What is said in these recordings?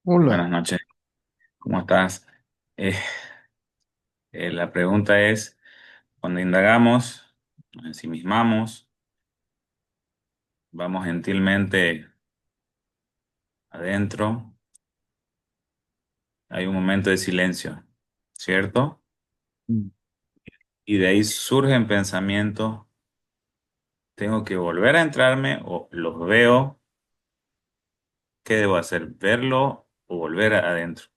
Hola. Buenas noches, ¿cómo estás? Eh, la pregunta es, cuando indagamos, nos ensimismamos, vamos gentilmente adentro, hay un momento de silencio, ¿cierto? Mm. Y de ahí surgen pensamientos, ¿tengo que volver a entrarme o los veo? ¿Qué debo hacer? ¿Verlo o volver adentro?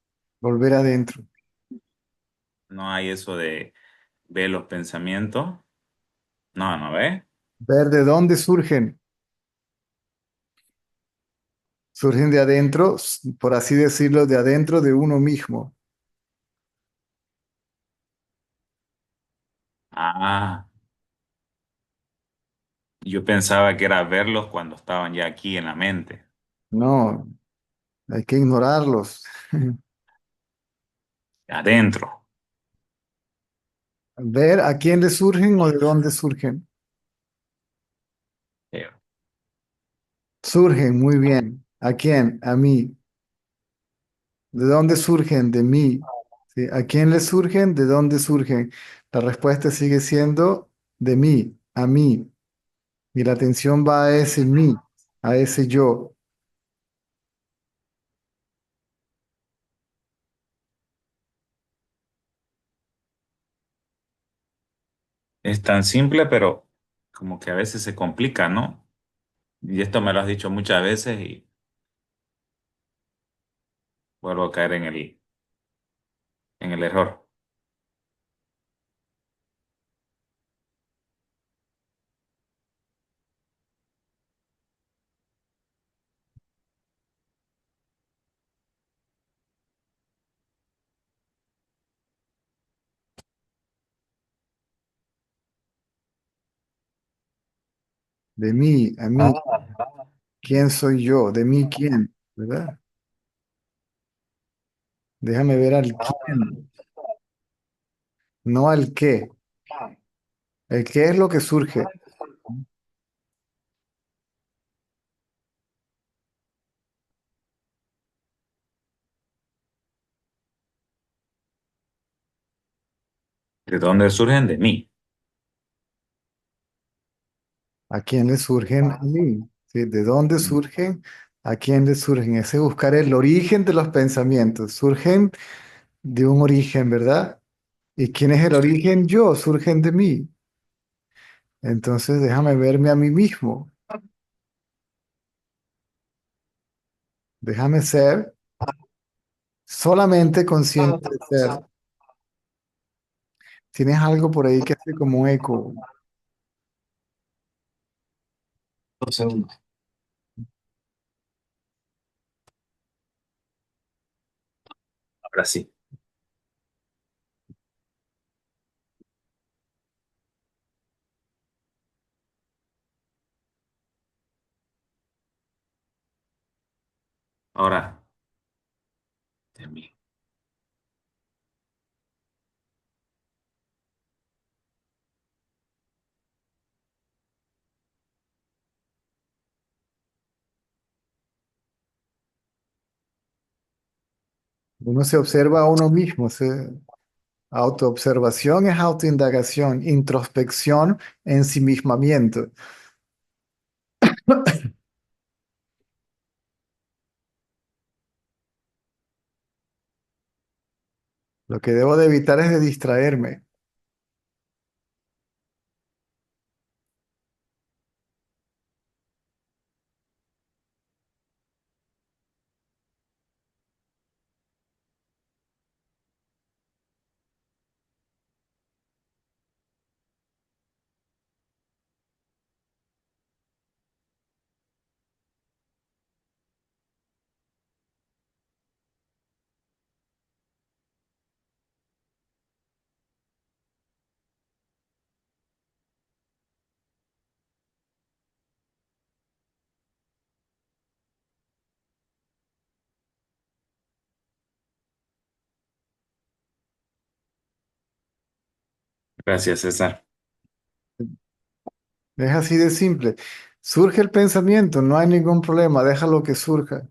Volver adentro. No hay eso de ver los pensamientos. No, ¿no ve? Ver de dónde surgen. Surgen de adentro, por así decirlo, de adentro de uno mismo. Ah, yo pensaba que era verlos cuando estaban ya aquí en la mente. No, hay que ignorarlos. Adentro. Ver a quién le surgen o de dónde surgen. Eh, Surgen, muy bien. ¿A quién? A mí. ¿De dónde surgen? De mí. ¿Sí? ¿A quién le surgen? ¿De dónde surgen? La respuesta sigue siendo de mí, a mí. Y la atención va a ese mí, a ese yo. Es tan simple, pero como que a veces se complica, ¿no? Y esto me lo has dicho muchas veces y vuelvo a caer en el error. De mí, a mí. ¿Quién soy yo? ¿De mí quién? ¿Verdad? Déjame ver al quién, no al qué. El qué es lo que surge. ¿De dónde surgen? De mí. ¿A quién le surgen? A mí. ¿Sí? ¿De dónde surgen? ¿A quién le surgen? Ese es buscar el origen de los pensamientos. Surgen de un origen, ¿verdad? ¿Y quién es el origen? Yo, surgen de mí. Entonces déjame verme a mí mismo. Déjame ser solamente consciente de ser. Tienes algo por ahí que hace como eco. 2 segundos. Ahora sí. Ahora, de mí. Uno se observa a uno mismo. Autoobservación es autoindagación, introspección, ensimismamiento. Lo que debo de evitar es de distraerme. Gracias, César. Es así de simple. Surge el pensamiento, no hay ningún problema, déjalo que surja.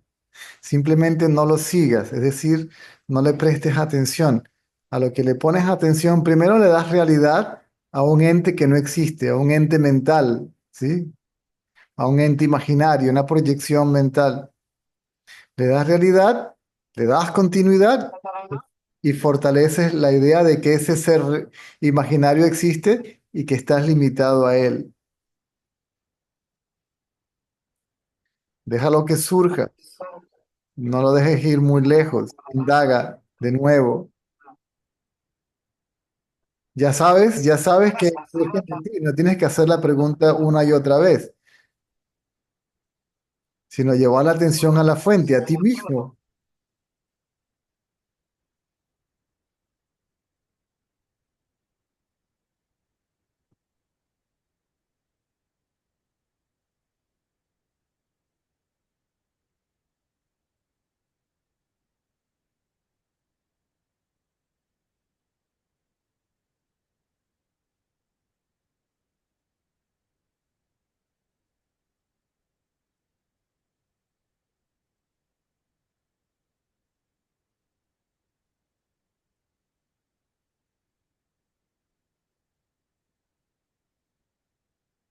Simplemente no lo sigas, es decir, no le prestes atención. A lo que le pones atención, primero le das realidad a un ente que no existe, a un ente mental, ¿sí? A un ente imaginario, una proyección mental. Le das realidad, le das continuidad y fortaleces la idea de que ese ser imaginario existe y que estás limitado a él. Déjalo que surja, no lo dejes ir muy lejos, indaga de nuevo. Ya sabes que surge de ti, no tienes que hacer la pregunta una y otra vez, sino llevar la atención a la fuente, a ti mismo.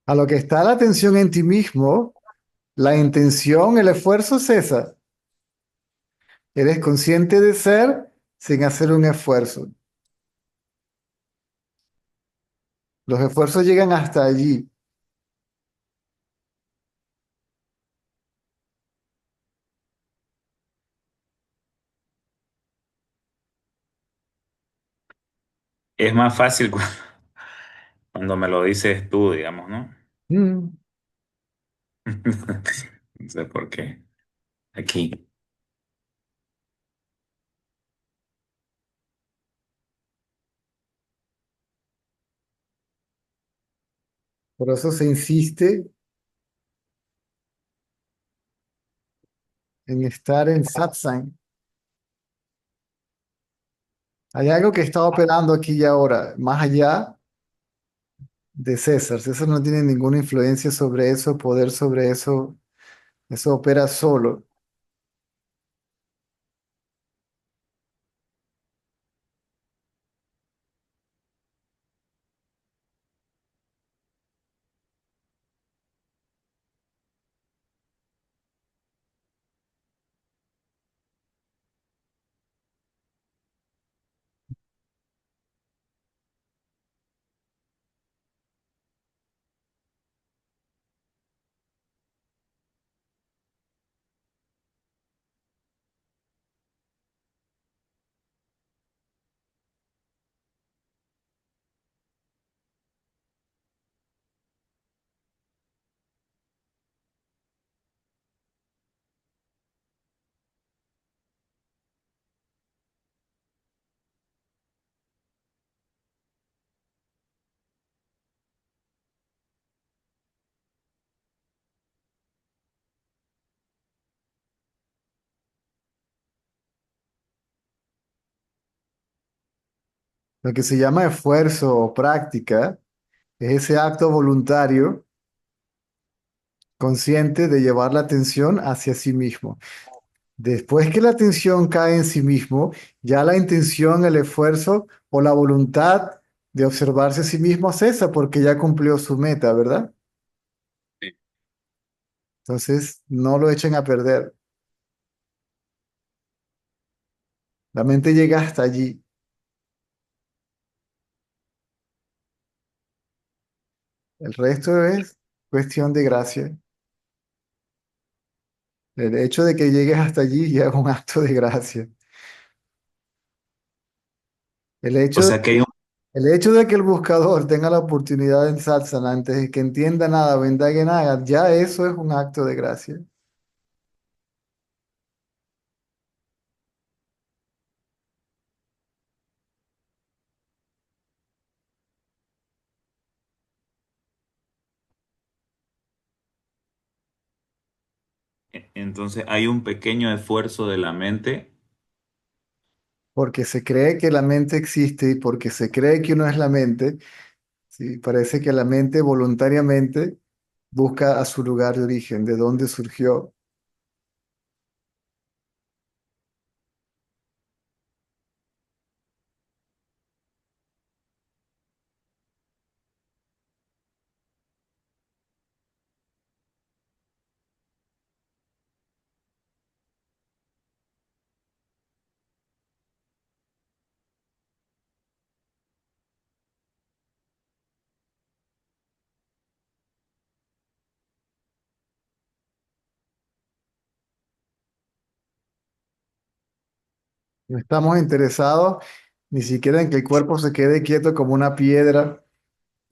A lo que está la atención en ti mismo, la intención, el esfuerzo cesa. Eres consciente de ser sin hacer un esfuerzo. Los esfuerzos llegan hasta allí. Es más fácil cuando me lo dices tú, digamos, ¿no? Mm. No sé por qué. Aquí. Por eso se insiste en estar en satsang. Hay algo que está operando aquí y ahora, más allá de César. César no tiene ninguna influencia sobre eso, poder sobre eso. Eso opera solo. Lo que se llama esfuerzo o práctica es ese acto voluntario, consciente de llevar la atención hacia sí mismo. Después que la atención cae en sí mismo, ya la intención, el esfuerzo o la voluntad de observarse a sí mismo cesa porque ya cumplió su meta, ¿verdad? Sí. Entonces, no lo echen a perder. La mente llega hasta allí. El resto es cuestión de gracia. El hecho de que llegues hasta allí ya es un acto de gracia. El O hecho, sea que hay un, el hecho de que el buscador tenga la oportunidad en Satsan antes de que entienda nada o indague nada, ya eso es un acto de gracia. entonces hay un pequeño esfuerzo de la mente. Porque se cree que la mente existe y porque se cree que uno es la mente, ¿sí? Parece que la mente voluntariamente busca a su lugar de origen, de dónde surgió. No estamos interesados ni siquiera en que el cuerpo se quede quieto como una piedra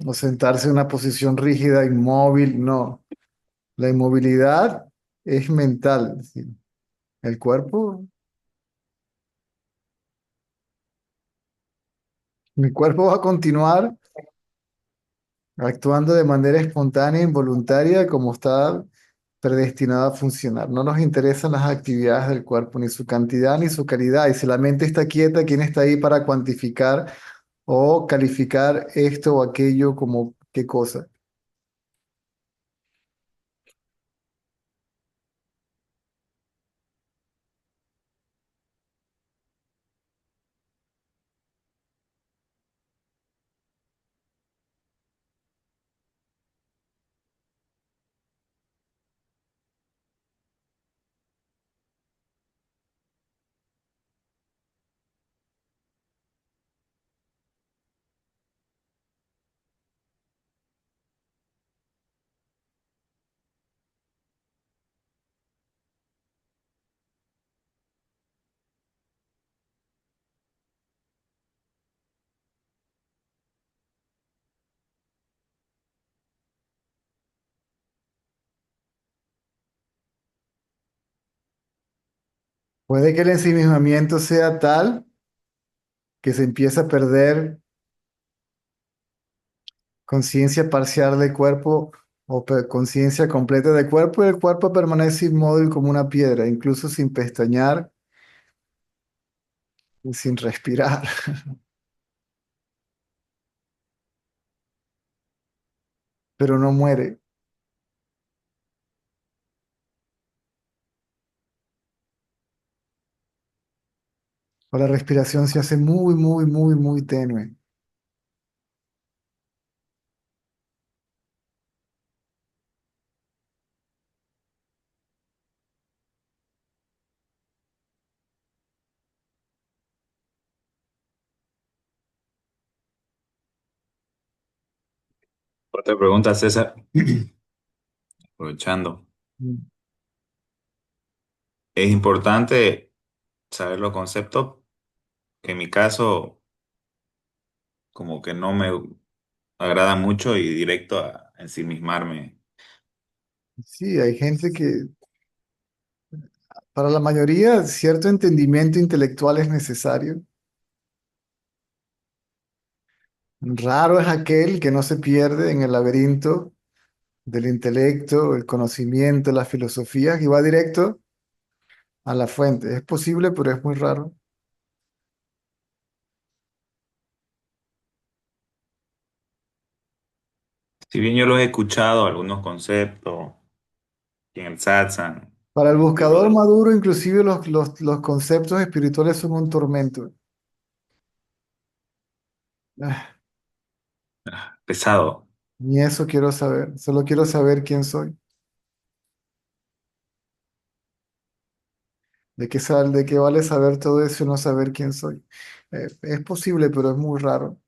o sentarse en una posición rígida, inmóvil. No, la inmovilidad es mental. ¿Sí? El cuerpo, mi cuerpo va a continuar actuando de manera espontánea e involuntaria como está predestinado a funcionar. No nos interesan las actividades del cuerpo, ni su cantidad ni su calidad. Y si la mente está quieta, ¿quién está ahí para cuantificar o calificar esto o aquello como qué cosa? Puede que el ensimismamiento sea tal que se empiece a perder conciencia parcial del cuerpo o conciencia completa del cuerpo y el cuerpo permanece inmóvil como una piedra, incluso sin pestañear y sin respirar, pero no muere. O la respiración se hace muy, muy, muy, muy tenue. Otra pregunta, César, aprovechando. Mm. Es importante saber los conceptos, que en mi caso como que no me agrada mucho y directo a ensimismarme. Sí, hay gente que, para la mayoría, cierto entendimiento intelectual es necesario. Raro es aquel que no se pierde en el laberinto del intelecto, el conocimiento, la filosofía, y va directo a la fuente. Es posible, pero es muy raro. Si bien yo los he escuchado, algunos conceptos, y en el satsang, Para el en el libro buscador del maduro, inclusive los conceptos espirituales son un tormento. Ah, pesado. ni eso quiero saber, solo quiero saber quién soy. ¿De qué vale saber todo eso y no saber quién soy? Es posible, pero es muy raro.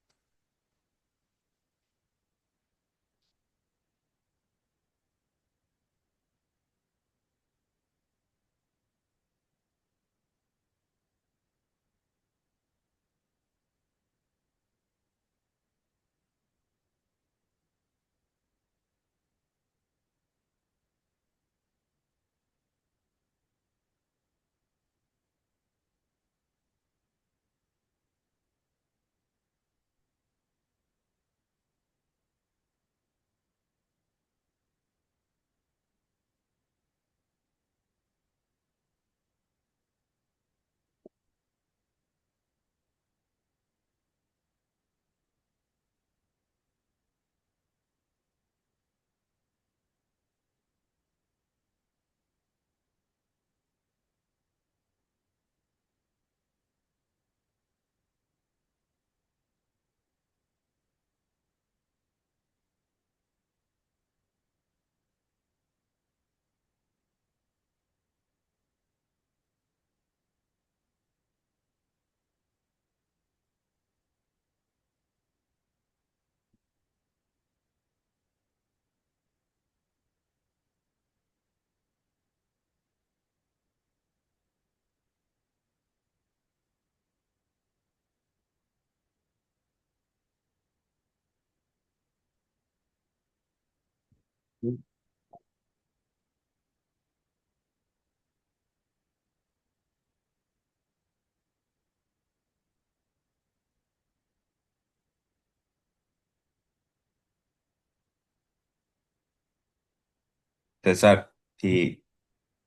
César, y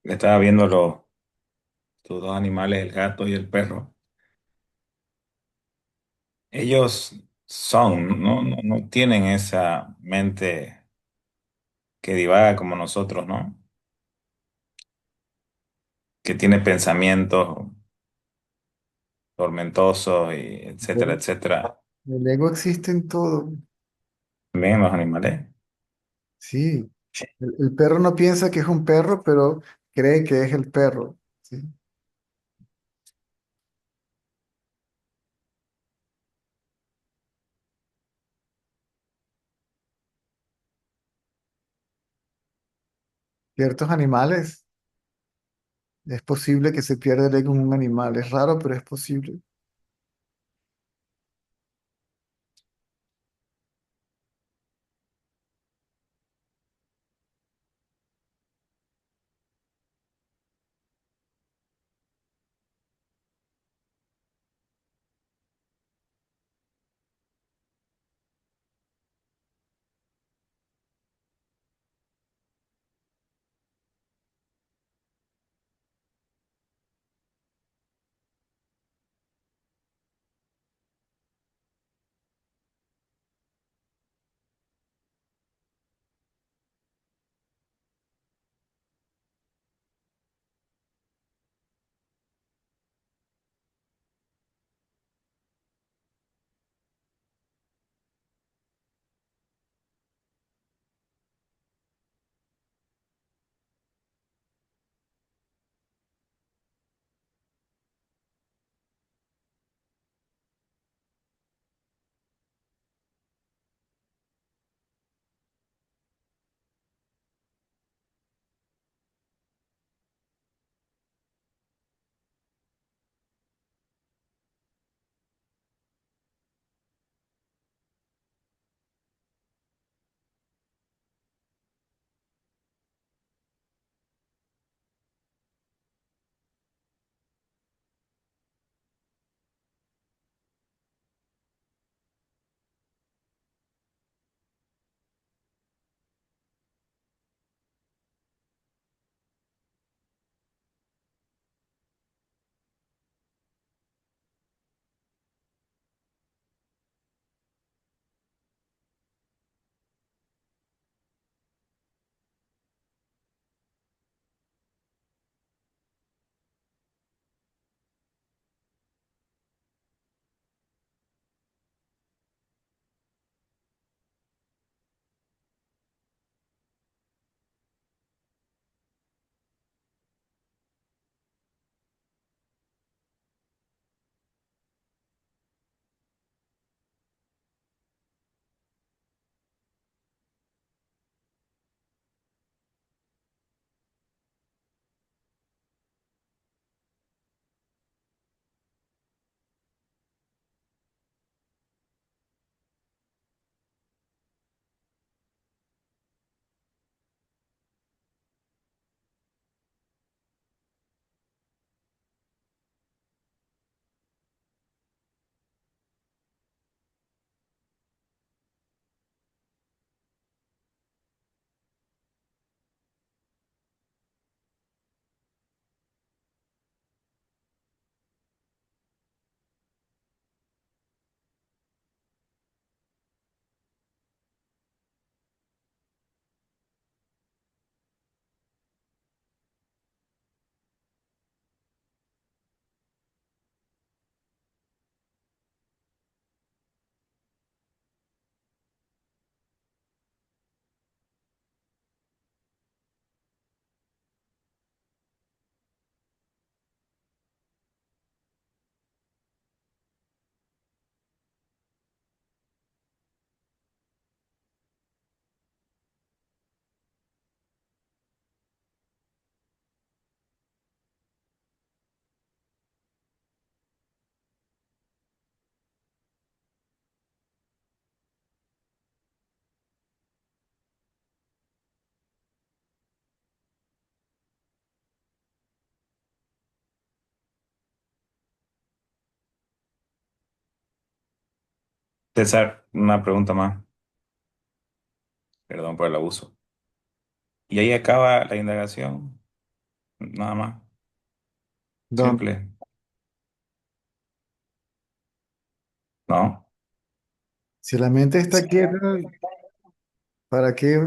estaba viendo tus dos animales, el gato y el perro. Ellos no tienen esa mente que divaga como nosotros, ¿no? Que tiene pensamientos tormentosos y etcétera, El, etcétera. el ego existe en todo. También los animales. Sí. El perro no piensa que es un perro, pero cree que es el perro. ¿Sí? Ciertos animales, es posible que se pierda el ego en un animal. Es raro, pero es posible. César, una pregunta más, perdón por el abuso. ¿Y ahí acaba la indagación? Nada más, ¿Dónde? simple, ¿no? Si la mente está quieta, ¿para qué?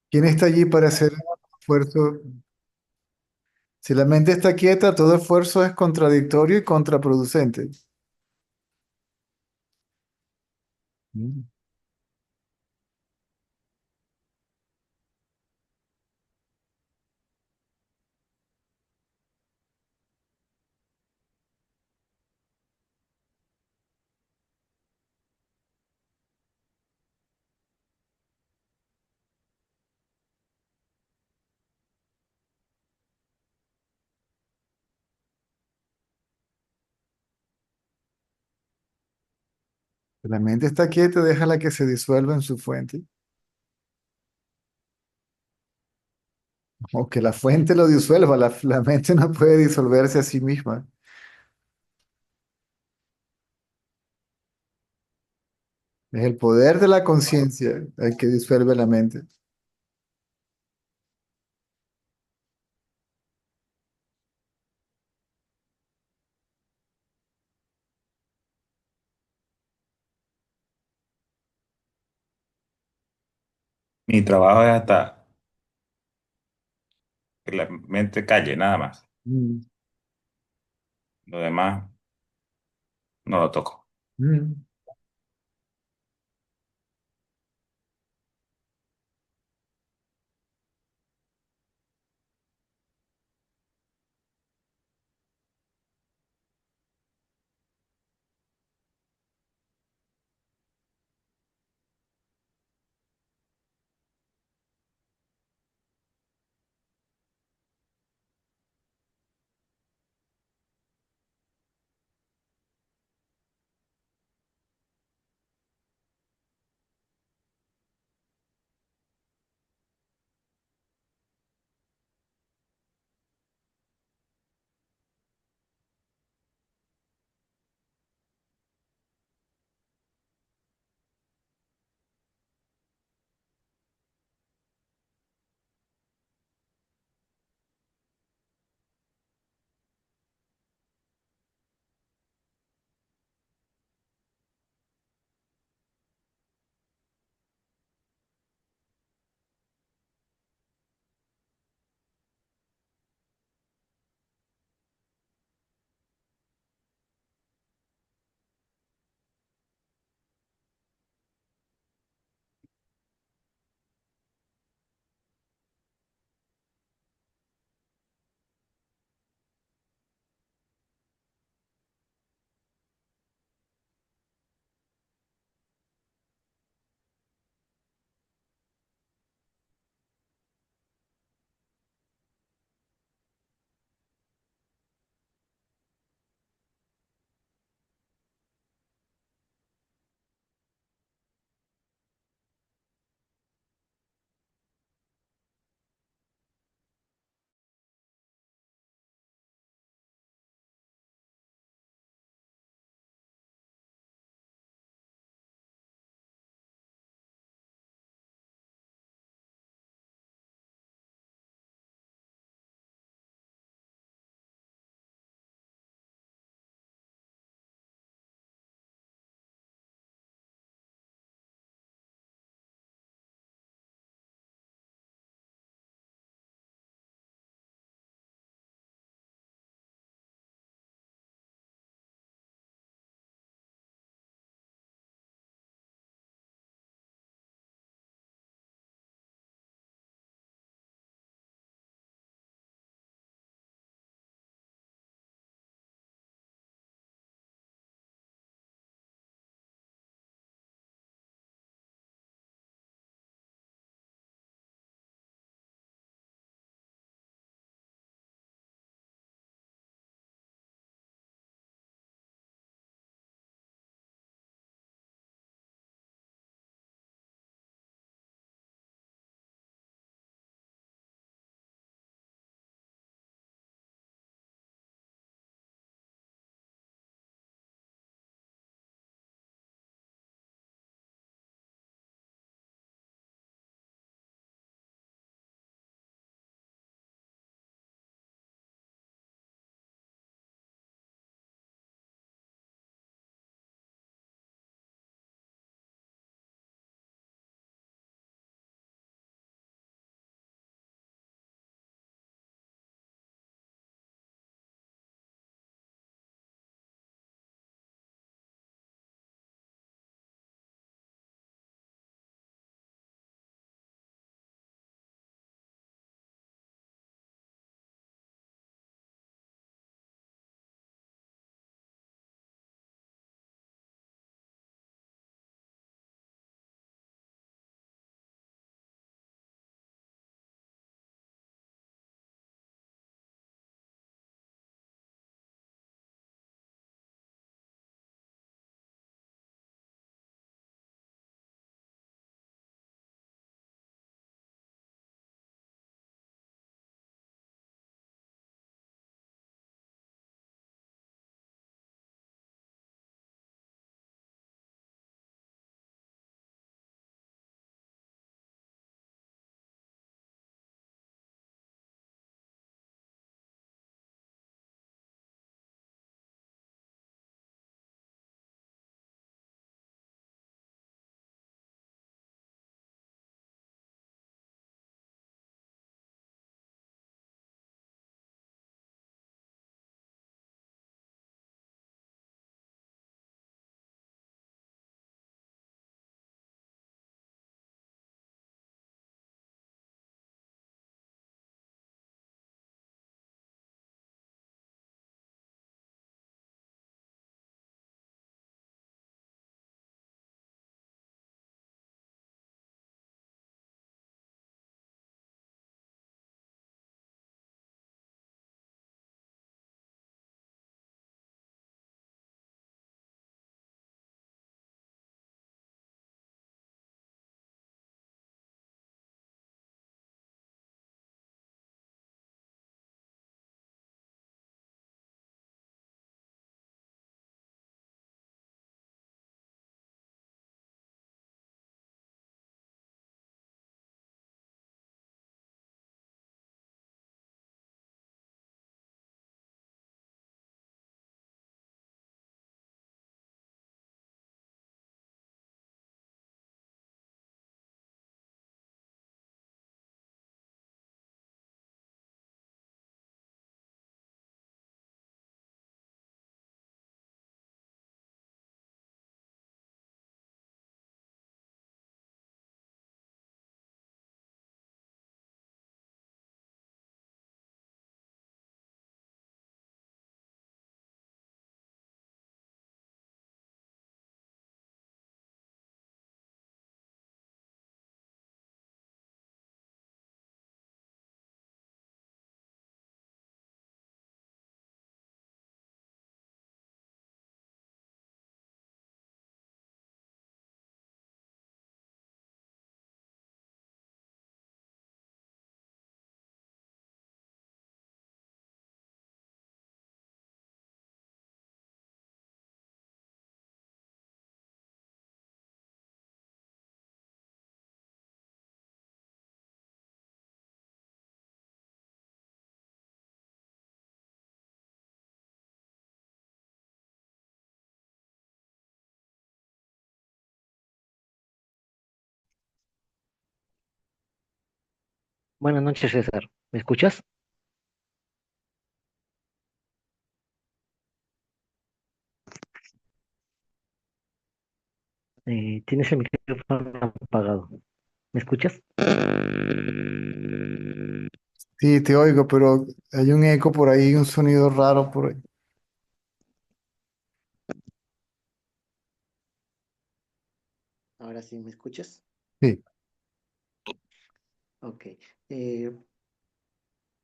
¿Quién está allí para hacer esfuerzo? Si la mente está quieta, todo esfuerzo es contradictorio y contraproducente. Mm. Si la mente está quieta, déjala que se disuelva en su fuente. O que la fuente lo disuelva. La mente no puede disolverse a sí misma. Es el poder de la conciencia el que disuelve la mente. Mi trabajo es hasta que la mente calle, nada más. Mm, Lo demás no lo toco. mm. Buenas noches, César. ¿Me escuchas? Tienes el micrófono apagado. ¿Me escuchas? Sí, te oigo, pero hay un eco por ahí, un sonido raro por ahí. Ahora sí, ¿me escuchas? Sí. Ok. Eh,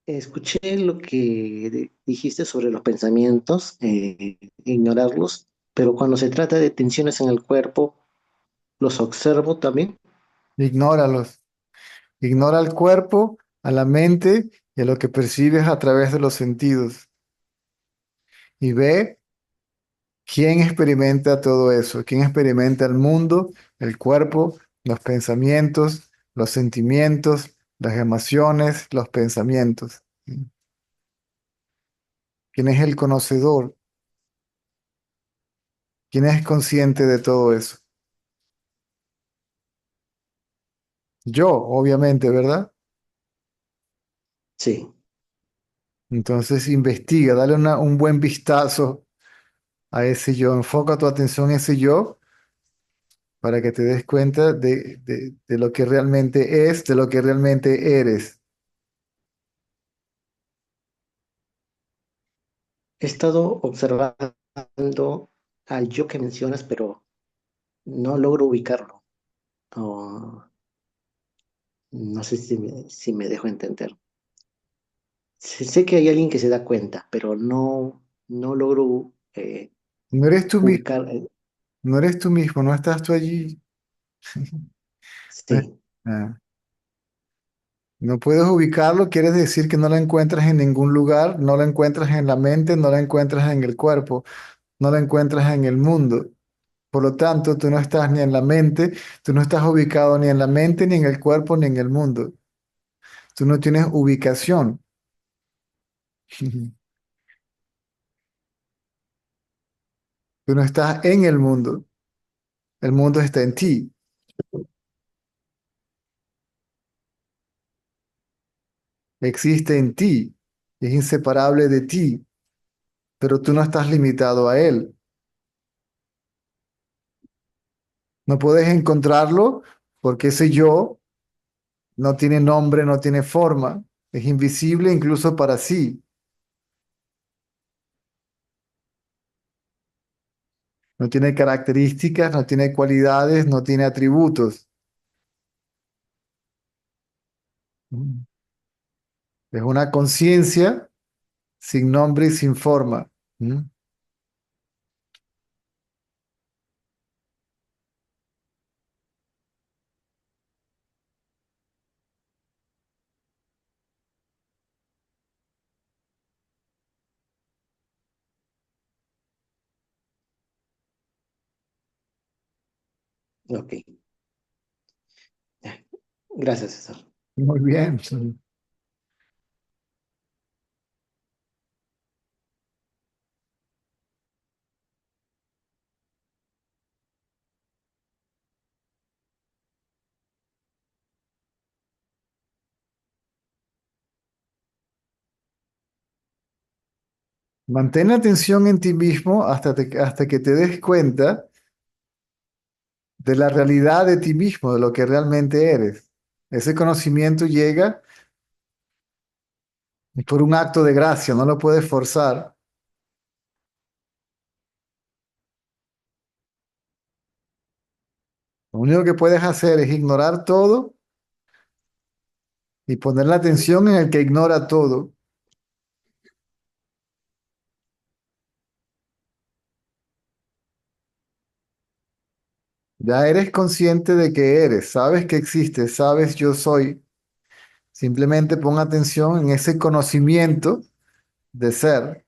Escuché lo que dijiste sobre los pensamientos, ignorarlos, pero cuando se trata de tensiones en el cuerpo, los observo también. Ignóralos. Ignora al cuerpo, a la mente y a lo que percibes a través de los sentidos. Y ve quién experimenta todo eso, quién experimenta el mundo, el cuerpo, los pensamientos, los sentimientos, las emociones, los pensamientos. ¿Quién es el conocedor? ¿Quién es consciente de todo eso? Yo, obviamente, ¿verdad? Sí. Entonces investiga, dale un buen vistazo a ese yo, enfoca tu atención en ese yo para que te des cuenta de lo que realmente es, de lo que realmente eres. He estado observando al yo que mencionas, pero no logro ubicarlo. O no sé si me dejo entender. Sé que hay alguien que se da cuenta, pero no logro No eres tú mismo, ubicar. no eres tú mismo, no estás tú allí. Sí, Ah, no puedes ubicarlo, quiere decir que no lo encuentras en ningún lugar, no lo encuentras en la mente, no lo encuentras en el cuerpo, no lo encuentras en el mundo. Por lo tanto, tú no estás ni en la mente, tú no estás ubicado ni en la mente, ni en el cuerpo, ni en el mundo. Tú no tienes ubicación. Tú no estás en el mundo está en ti, existe en ti, es inseparable de ti, pero tú no estás limitado a él. No puedes encontrarlo porque ese yo no tiene nombre, no tiene forma, es invisible incluso para sí, no tiene características, no tiene cualidades, no tiene atributos. Es una conciencia sin nombre y sin forma. ¿Mm? ok. Gracias, César. Muy bien. Mantén la atención en ti mismo hasta que te des cuenta de la realidad de ti mismo, de lo que realmente eres. Ese conocimiento llega por un acto de gracia, no lo puedes forzar. Lo único que puedes hacer es ignorar todo y poner la atención en el que ignora todo. Ya eres consciente de que eres, sabes que existes, sabes yo soy. Simplemente pon atención en ese conocimiento de ser.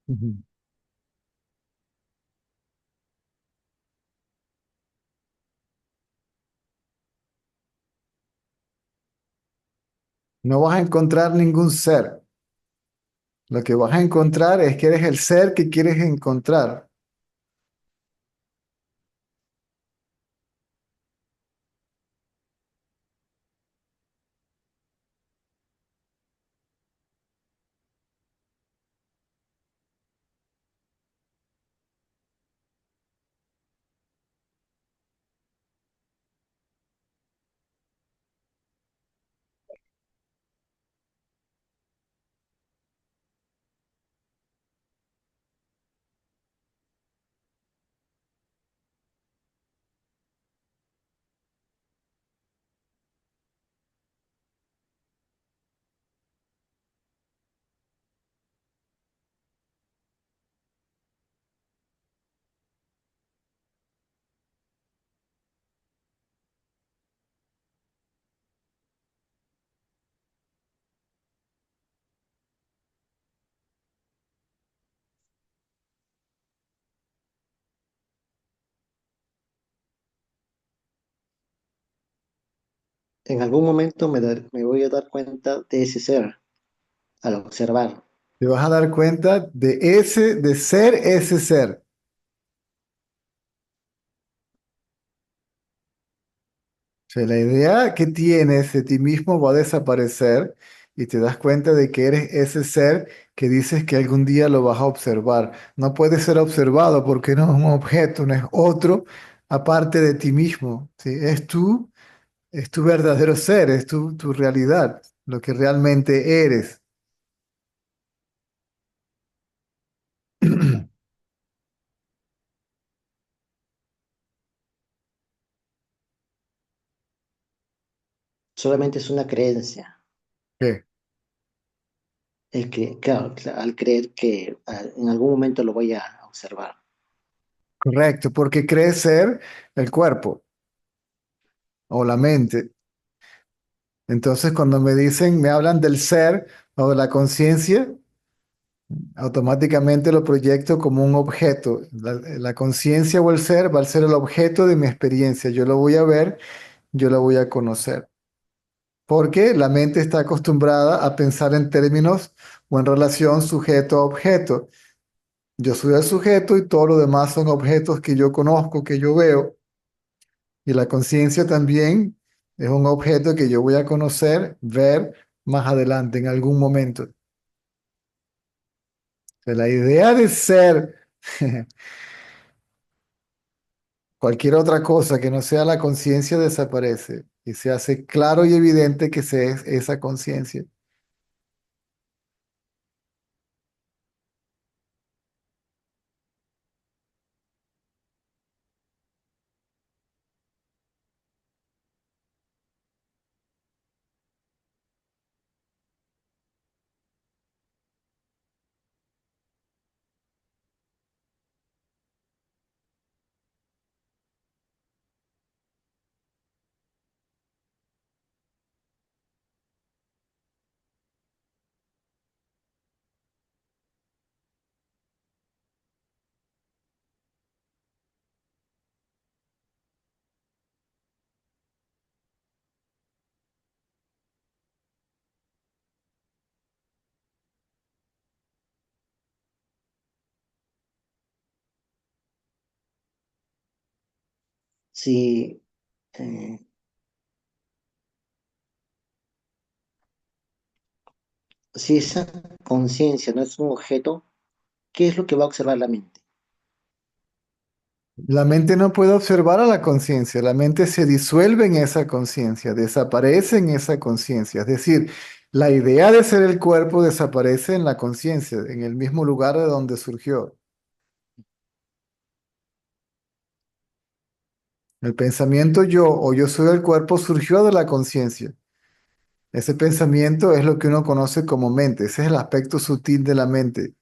Ujú. No vas a encontrar ningún ser. Lo que vas a encontrar es que eres el ser que quieres encontrar. En algún momento me voy a dar cuenta de ese ser al observar. Te vas a dar cuenta de ser ese ser. O sea, la idea que tienes de ti mismo va a desaparecer y te das cuenta de que eres ese ser que dices que algún día lo vas a observar. No puede ser observado porque no es un objeto, no es otro aparte de ti mismo. ¿Sí? Es tu verdadero ser, es tu realidad, lo que realmente eres. Solamente es una creencia. ¿Qué? El que, claro, al creer que en algún momento lo voy a observar. Correcto, porque crees ser el cuerpo o la mente. Entonces, cuando me dicen, me hablan del ser o de la conciencia, automáticamente lo proyecto como un objeto. La conciencia o el ser va a ser el objeto de mi experiencia. Yo lo voy a ver, yo lo voy a conocer. Porque la mente está acostumbrada a pensar en términos o en relación sujeto a objeto. Yo soy el sujeto y todo lo demás son objetos que yo conozco, que yo veo. Y la conciencia también es un objeto que yo voy a conocer, ver más adelante, en algún momento. O sea, la idea de ser cualquier otra cosa que no sea la conciencia desaparece y se hace claro y evidente que se es esa conciencia. Si, eh, si esa conciencia no es un objeto, ¿qué es lo que va a observar la mente? La mente no puede observar a la conciencia, la mente se disuelve en esa conciencia, desaparece en esa conciencia. Es decir, la idea de ser el cuerpo desaparece en la conciencia, en el mismo lugar de donde surgió. El pensamiento yo o yo soy el cuerpo surgió de la conciencia. Ese pensamiento es lo que uno conoce como mente, ese es el aspecto sutil de la mente.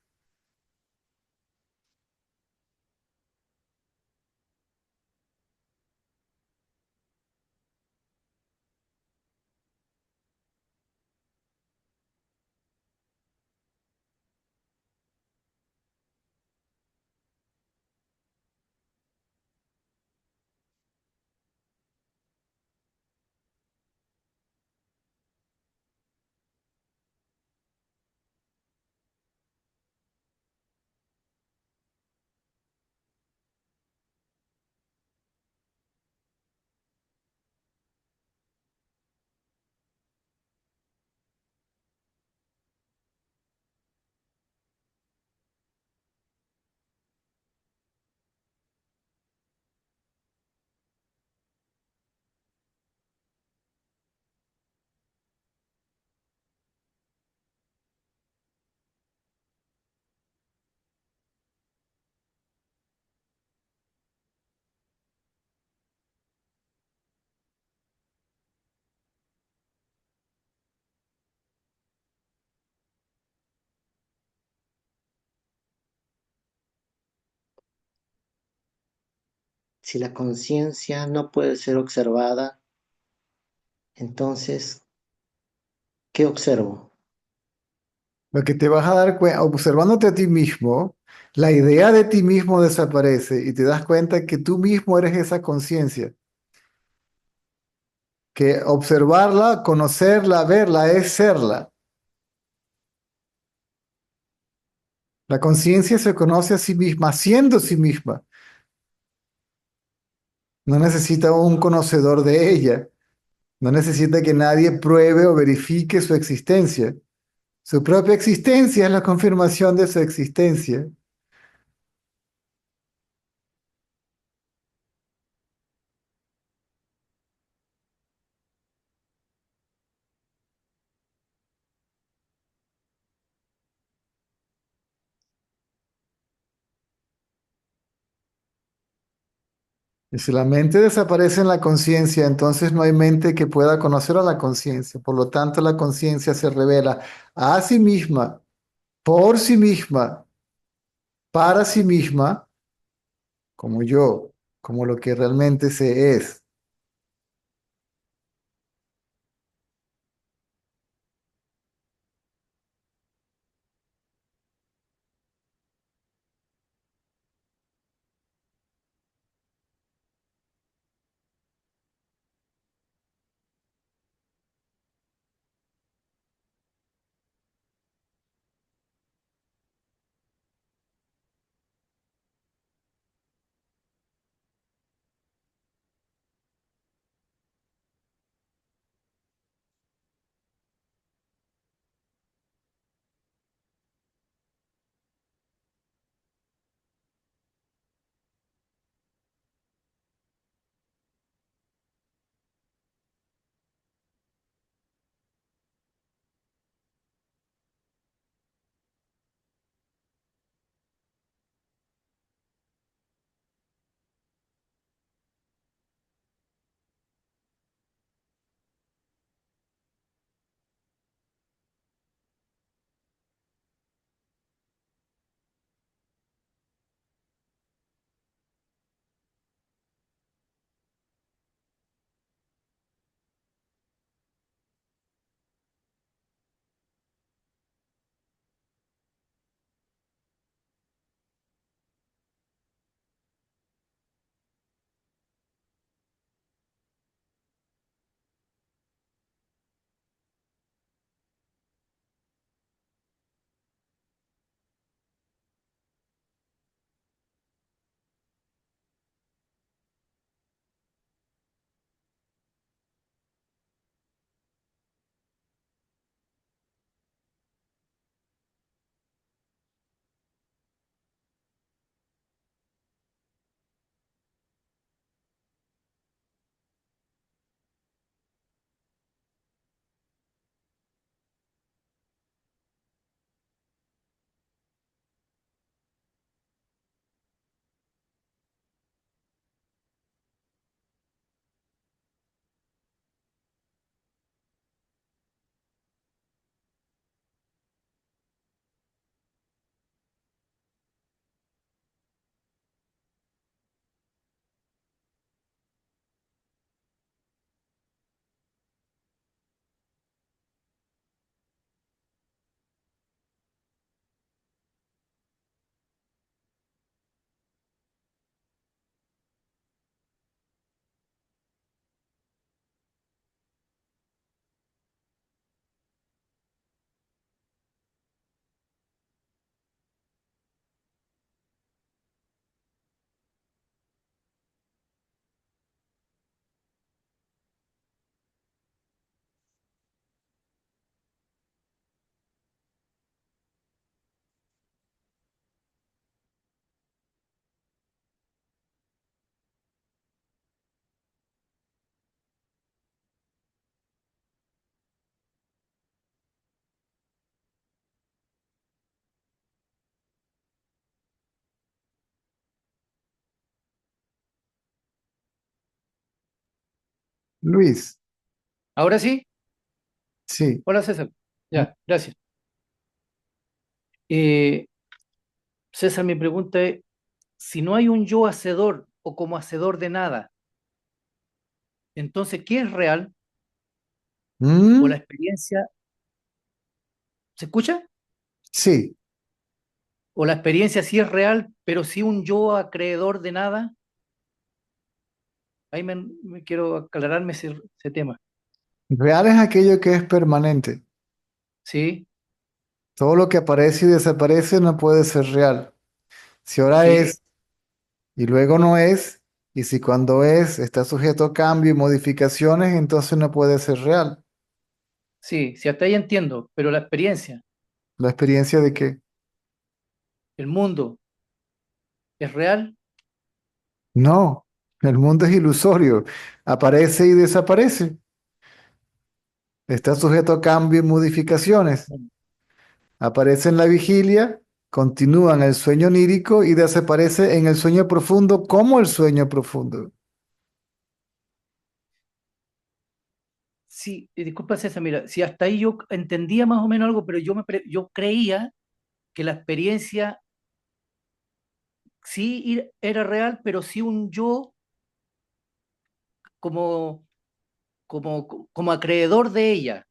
Si la conciencia no puede ser observada, entonces, ¿qué observo? Lo que te vas a dar cuenta, observándote a ti mismo, la idea de ti mismo desaparece y te das cuenta que tú mismo eres esa conciencia, que observarla, conocerla, verla es serla. La conciencia se conoce a sí misma, siendo sí misma. No necesita un conocedor de ella. No necesita que nadie pruebe o verifique su existencia. Su propia existencia es la confirmación de su existencia. Y si la mente desaparece en la conciencia, entonces no hay mente que pueda conocer a la conciencia. Por lo tanto, la conciencia se revela a sí misma, por sí misma, para sí misma, como yo, como lo que realmente se es. Luis, Ahora sí, sí. hola César. Ya, gracias. Eh, César, mi pregunta es, si no hay un yo hacedor o como hacedor de nada. Entonces, ¿qué es real? ¿O la Mm, experiencia, se escucha? sí, ¿O la experiencia sí es real, pero sí un yo acreedor de nada? Ahí me quiero aclararme ese tema. real es aquello que es permanente. Sí, Todo lo que aparece y desaparece no puede ser real. Si ahora sí, es y luego no es, y si cuando es está sujeto a cambio y modificaciones, entonces no puede ser real. sí, sí, hasta ahí entiendo, pero la experiencia, La experiencia de que el mundo, ¿es real? no, el mundo es ilusorio, aparece y desaparece, está sujeto a cambio y modificaciones. Aparece en la vigilia, continúa en el sueño onírico y desaparece en el sueño profundo como el sueño profundo. Sí, disculpa César, mira, si hasta ahí yo entendía más o menos algo, pero yo creía que la experiencia sí era real, pero sí un yo como, como acreedor de ella.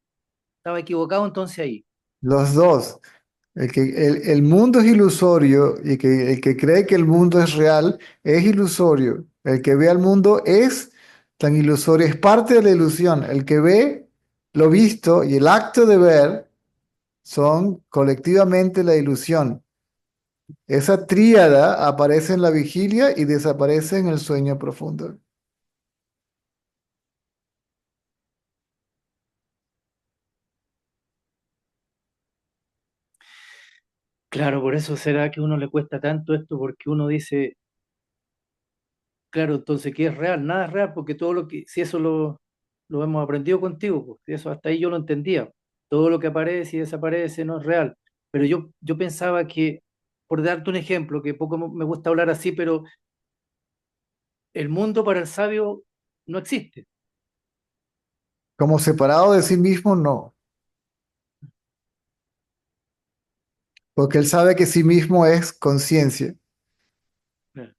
Estaba equivocado entonces ahí. Los dos. El mundo es ilusorio y que el que cree que el mundo es real es ilusorio. El que ve al mundo es tan ilusorio, es parte de la ilusión. El que ve lo visto y el acto de ver son colectivamente la ilusión. Esa tríada aparece en la vigilia y desaparece en el sueño profundo. Claro, por eso será que a uno le cuesta tanto esto, porque uno dice, claro, entonces, ¿qué es real? Nada es real, porque todo lo que, si eso lo hemos aprendido contigo, pues, si eso hasta ahí yo lo entendía. Todo lo que aparece y desaparece no es real. Pero yo pensaba que, por darte un ejemplo, que poco me gusta hablar así, pero el mundo para el sabio no existe. Como separado de sí mismo, no, porque él sabe que sí mismo es conciencia. Claro,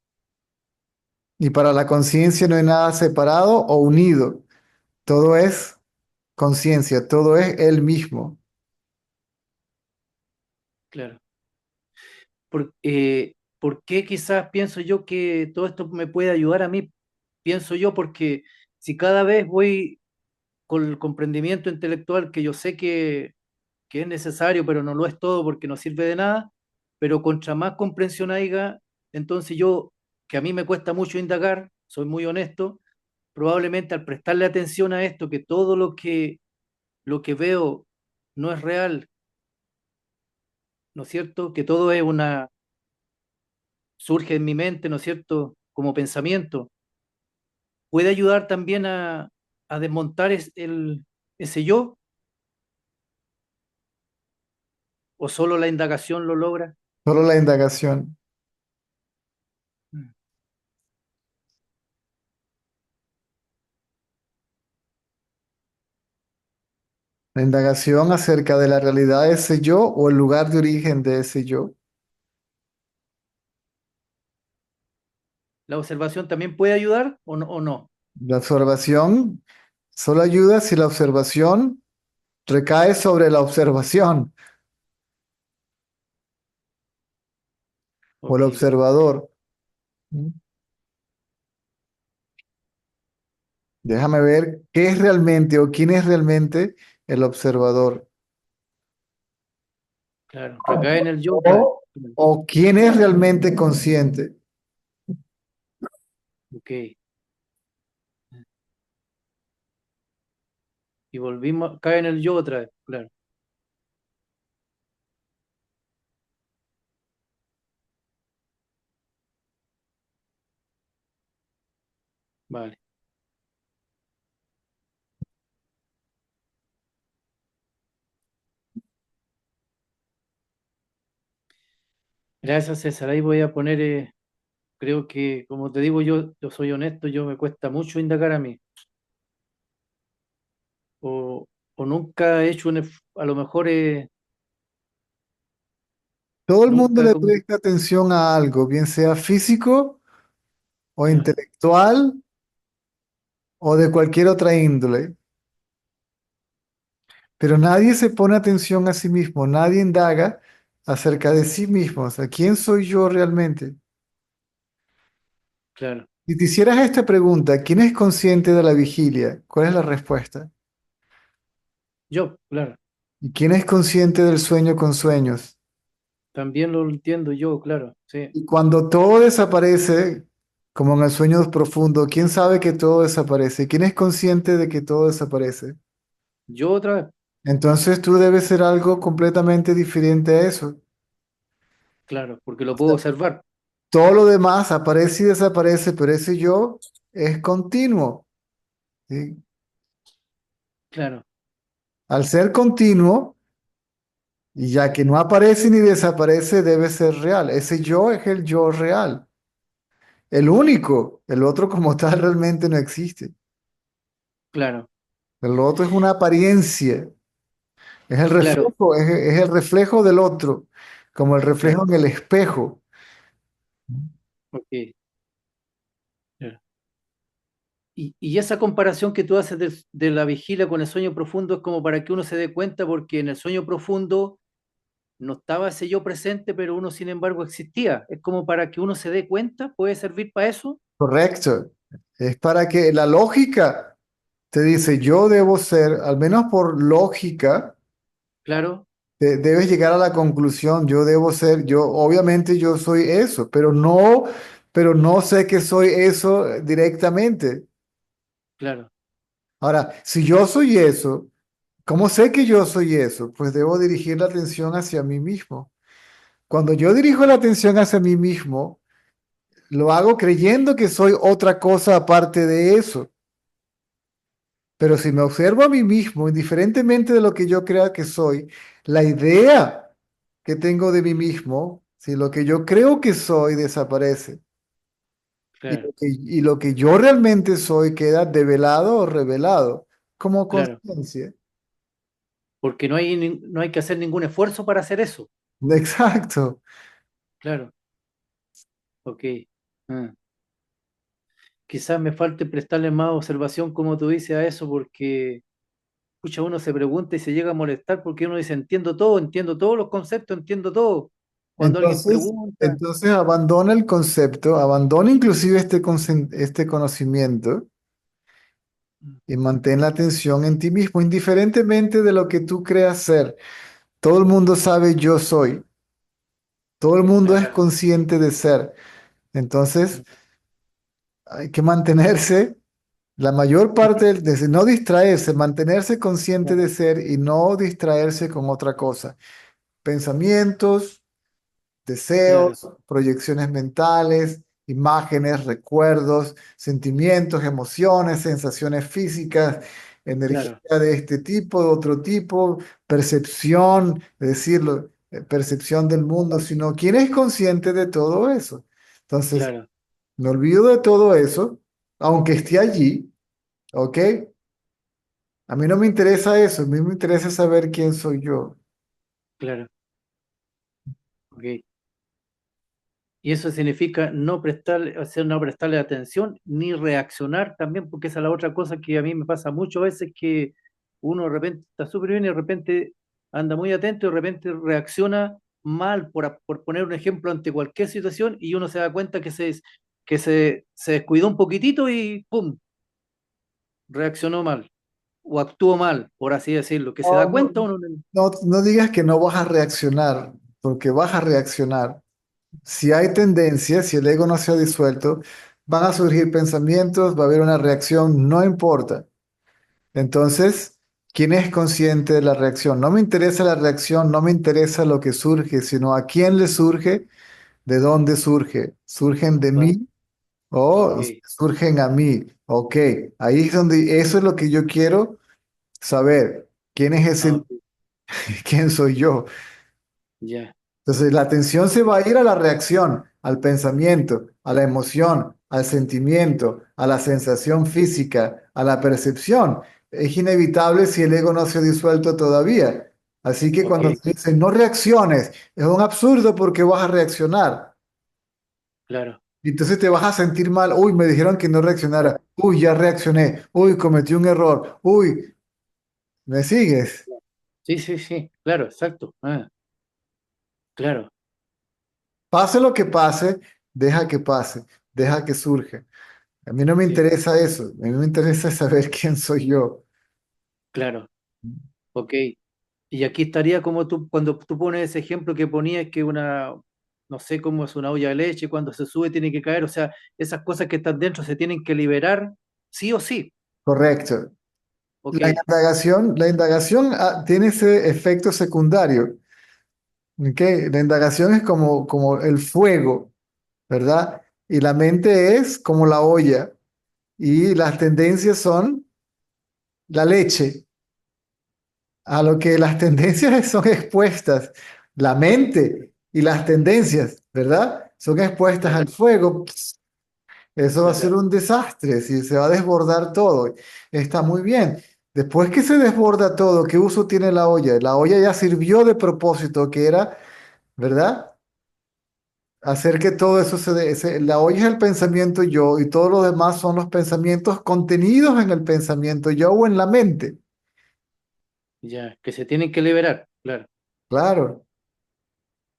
Y para la conciencia no hay nada separado o unido. Todo es conciencia, todo es él mismo. claro. ¿Por qué quizás pienso yo que todo esto me puede ayudar a mí? Pienso yo porque si cada vez voy con el comprendimiento intelectual que yo sé que es necesario, pero no lo es todo porque no sirve de nada, pero contra más comprensión haya, entonces yo, que a mí me cuesta mucho indagar, soy muy honesto, probablemente al prestarle atención a esto, que todo lo que veo no es real, ¿no es cierto? Que todo es surge en mi mente, ¿no es cierto? Como pensamiento, puede ayudar también a desmontar ese yo, o solo la indagación lo logra. Solo la indagación. Mm. La indagación acerca de la realidad de ese yo o el lugar de origen de ese yo. ¿La observación también puede ayudar o no? La observación solo ayuda si la observación recae sobre la observación o el Ok, observador. ¿Mm? Déjame ver qué es realmente o quién es realmente el observador. claro, recae en el yo otra vez. O, o quién es realmente consciente. Ok, y volvimos, cae en el yo otra vez, claro, vale. Gracias, César. Ahí voy a poner, creo que, como te digo, yo soy honesto, yo me cuesta mucho indagar a mí. O, o nunca he hecho a lo mejor Todo el mundo nunca le como, presta atención a algo, bien sea físico o ya, intelectual o de cualquier otra índole. Pero nadie se pone atención a sí mismo, nadie indaga acerca de sí mismo. O sea, ¿quién soy yo realmente? claro. Si te hicieras esta pregunta, ¿quién es consciente de la vigilia? ¿Cuál es la respuesta? Yo, claro. ¿Y quién es consciente del sueño con sueños? También lo entiendo yo, claro. Sí. Y cuando todo desaparece, como en el sueño profundo, ¿quién sabe que todo desaparece? ¿Quién es consciente de que todo desaparece? Yo otra vez, Entonces tú debes ser algo completamente diferente a eso. claro, porque lo O puedo sea, observar. todo lo demás aparece y desaparece, pero ese yo es continuo, ¿sí? Claro, Al ser continuo, y ya que no aparece ni desaparece, debe ser real. Ese yo es el yo real, el único. El otro como tal realmente no existe. claro, El otro es una apariencia, es el claro, reflejo, es el reflejo del otro, como el reflejo claro. en el espejo. Ok, claro. Y esa comparación que tú haces de la vigilia con el sueño profundo es como para que uno se dé cuenta, porque en el sueño profundo no estaba ese yo presente, pero uno sin embargo existía. Es como para que uno se dé cuenta, puede servir para eso. Correcto. Es para que la lógica te dice, yo debo ser, al menos por lógica, Claro, debes llegar a la conclusión, yo debo ser, yo, obviamente yo soy eso, pero no sé que soy eso directamente. claro, Ahora, si yo soy eso, ¿cómo sé que yo soy eso? Pues debo dirigir la atención hacia mí mismo. Cuando yo dirijo la atención hacia mí mismo, lo hago creyendo que soy otra cosa aparte de eso. Pero si me observo a mí mismo, indiferentemente de lo que yo crea que soy, la idea que tengo de mí mismo, si lo que yo creo que soy desaparece claro, y lo que yo realmente soy queda develado o revelado como claro. conciencia. Porque no hay que hacer ningún esfuerzo para hacer eso. Exacto. Claro, ok. Ah. Quizás me falte prestarle más observación, como tú dices, a eso, porque escucha, uno se pregunta y se llega a molestar porque uno dice, entiendo todo, entiendo todos los conceptos, entiendo todo. Cuando alguien pregunta, Entonces abandona el concepto, abandona inclusive este conocimiento y mantén la atención en ti mismo, indiferentemente de lo que tú creas ser. Todo el mundo sabe yo soy. Todo el mundo es claro, consciente de ser. Entonces, hay que mantenerse, la mayor parte de no distraerse, mantenerse consciente claro, de ser y no distraerse con otra cosa. Pensamientos, claro, deseos, proyecciones mentales, imágenes, recuerdos, sentimientos, emociones, sensaciones físicas, energía claro, de este tipo, de otro tipo, percepción, es decir, percepción del mundo, sino quién es consciente de todo eso. Entonces, claro, me olvido de todo eso, aunque esté allí, ¿ok? A mí no me interesa eso, a mí me interesa saber quién soy yo. claro, ok. Y eso significa no prestarle, o sea, no prestarle atención ni reaccionar también, porque esa es la otra cosa que a mí me pasa muchas veces, que uno de repente está súper bien y de repente anda muy atento y de repente reacciona mal, por poner un ejemplo, ante cualquier situación, y uno se da cuenta se descuidó un poquitito y ¡pum! Reaccionó mal o actuó mal, por así decirlo, que se No, da no, cuenta uno. no digas que no vas a reaccionar, porque vas a reaccionar. Si hay tendencia, si el ego no se ha disuelto, van a surgir pensamientos, va a haber una reacción, no importa. Entonces, ¿quién es consciente de la reacción? No me interesa la reacción, no me interesa lo que surge, sino a quién le surge, de dónde surge. ¿Surgen de Va, mí o ok, surgen a mí? Ok, ahí es donde, eso es lo que yo quiero saber. ¿Quién es ah, ese? ok, ¿Quién soy yo? ya, Entonces, la atención se va a ir a la reacción, al pensamiento, a la emoción, al sentimiento, a la sensación física, a la percepción. Es inevitable si el ego no se ha disuelto todavía. Así que ok, cuando te dicen no reacciones, es un absurdo porque vas a reaccionar. claro, Y entonces te vas a sentir mal. Uy, me dijeron que no reaccionara. Uy, ya reaccioné. Uy, cometí un error. Uy, ¿me sigues? Sí, sí, sí, claro, exacto. Claro, Pase lo que pase, deja que surja. A mí no me sí, interesa eso. A mí me interesa saber quién soy yo. claro, ok. Y aquí estaría como tú, cuando tú pones ese ejemplo que ponías que una, no sé cómo es una olla de leche, cuando se sube tiene que caer, o sea, esas cosas que están dentro se tienen que liberar, sí o sí, Correcto. ok, La indagación tiene ese efecto secundario. ¿Ok? La indagación es como el fuego, ¿verdad? Y la mente es como la olla. Y las tendencias son la leche. A lo que las tendencias son expuestas. La mente y las tendencias, ¿verdad? Son expuestas claro, al fuego. Eso va a claro, ser un desastre, si se va a desbordar todo. Está muy bien. Después que se desborda todo, ¿qué uso tiene la olla? La olla ya sirvió de propósito, que era, ¿verdad? Hacer que todo eso la olla es el pensamiento yo y todos los demás son los pensamientos contenidos en el pensamiento yo o en la mente. ya, que se tienen que liberar, claro, Claro,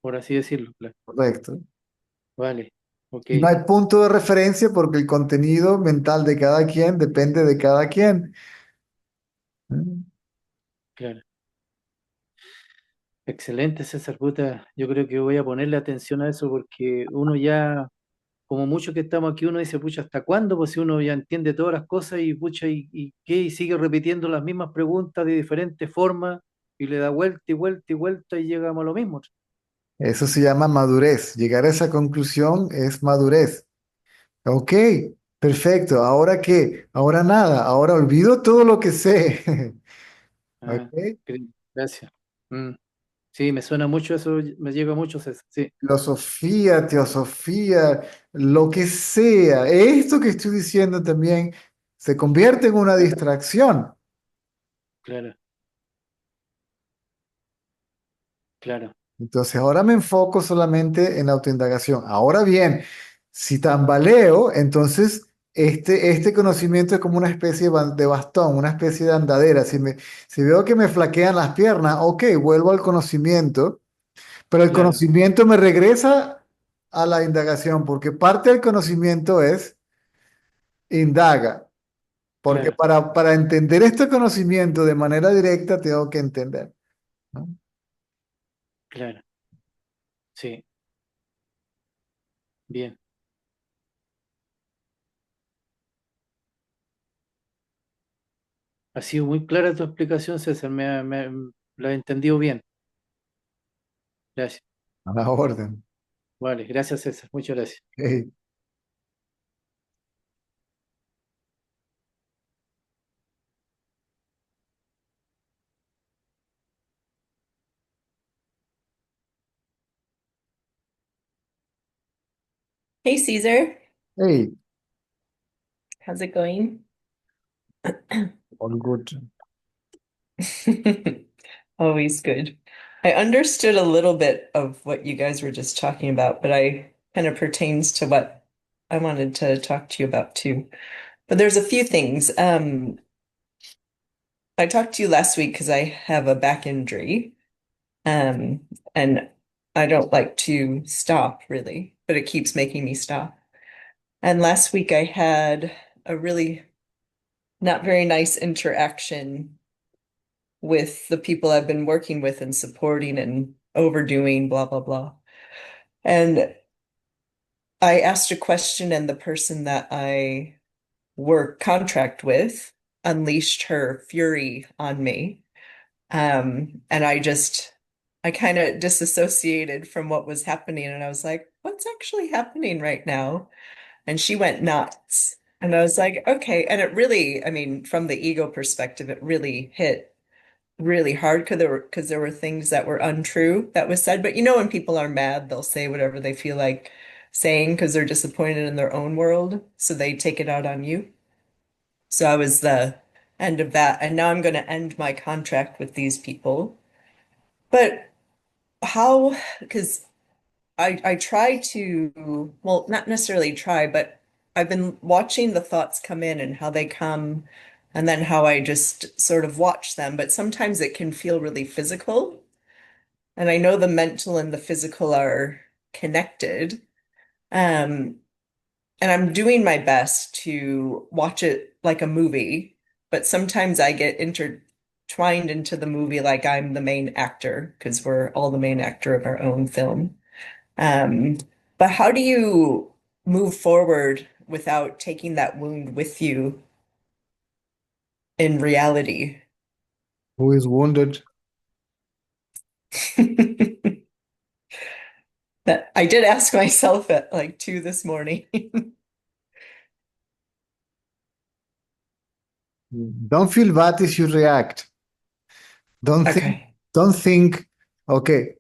por así decirlo, claro, correcto. vale, ok, Y no hay punto de referencia porque el contenido mental de cada quien depende de cada quien. ¿Mm? claro. Excelente, César, puta, yo creo que voy a ponerle atención a eso porque uno ya como mucho que estamos aquí, uno dice, pucha, ¿hasta cuándo? Pues si uno ya entiende todas las cosas y pucha, ¿y qué? Y sigue repitiendo las mismas preguntas de diferentes formas y le da vuelta y vuelta y vuelta y llegamos a lo mismo. Eso se llama madurez. Llegar a esa conclusión es madurez. Ok, perfecto. ¿Ahora qué? Ahora nada. Ahora olvido todo lo que sé. Ah, Ok. gracias. Mm, sí, me suena mucho eso, me llega mucho, César. Sí, Filosofía, teosofía, lo que sea. Esto que estoy diciendo también se convierte en una distracción. claro, claro, Entonces ahora me enfoco solamente en la autoindagación. Ahora bien, si tambaleo, entonces este conocimiento es como una especie de bastón, una especie de andadera. Si veo que me flaquean las piernas, ok, vuelvo al conocimiento, pero el claro, conocimiento me regresa a la indagación, porque parte del conocimiento es indaga. Porque claro, para entender este conocimiento de manera directa tengo que entender, ¿no? claro, sí, bien. Ha sido muy clara tu explicación, César, lo he entendido bien. Gracias. A la orden. Vale, gracias, César, muchas gracias. Ok. Hey Caesar, Hey, how's it going? all good. Always good. I understood a little bit of what you guys were just talking about, but I kind of pertains to what I wanted to talk to you about too. But there's a few things. I talked to you last week because I have a back injury, um, and I don't like to stop really, but it keeps making me stop. And last week I had a really not very nice interaction with the people I've been working with and supporting and overdoing, blah, blah, blah. And I asked a question, and the person that I work contract with unleashed her fury on me. And I kind of disassociated from what was happening. And I was like, what's actually happening right now? And she went nuts. And I was like, okay. And it really, I mean, from the ego perspective, it really hit really hard because there were things that were untrue that was said. But you know, when people are mad, they'll say whatever they feel like saying because they're disappointed in their own world, so they take it out on you. So I was the end of that, and now I'm going to end my contract with these people. But how? Because I try to, well, not necessarily try, but I've been watching the thoughts come in and how they come, and then how I just sort of watch them. But sometimes it can feel really physical. And I know the mental and the physical are connected. Um, and I'm doing my best to watch it like a movie, but sometimes I get intertwined into the movie like I'm the main actor, because we're all the main actor of our own film. Um, but how do you move forward without taking that wound with you in reality? Who is wounded? That I did ask myself at like 2 this morning. Don't feel bad if you react. Don't think, Okay. don't think, okay,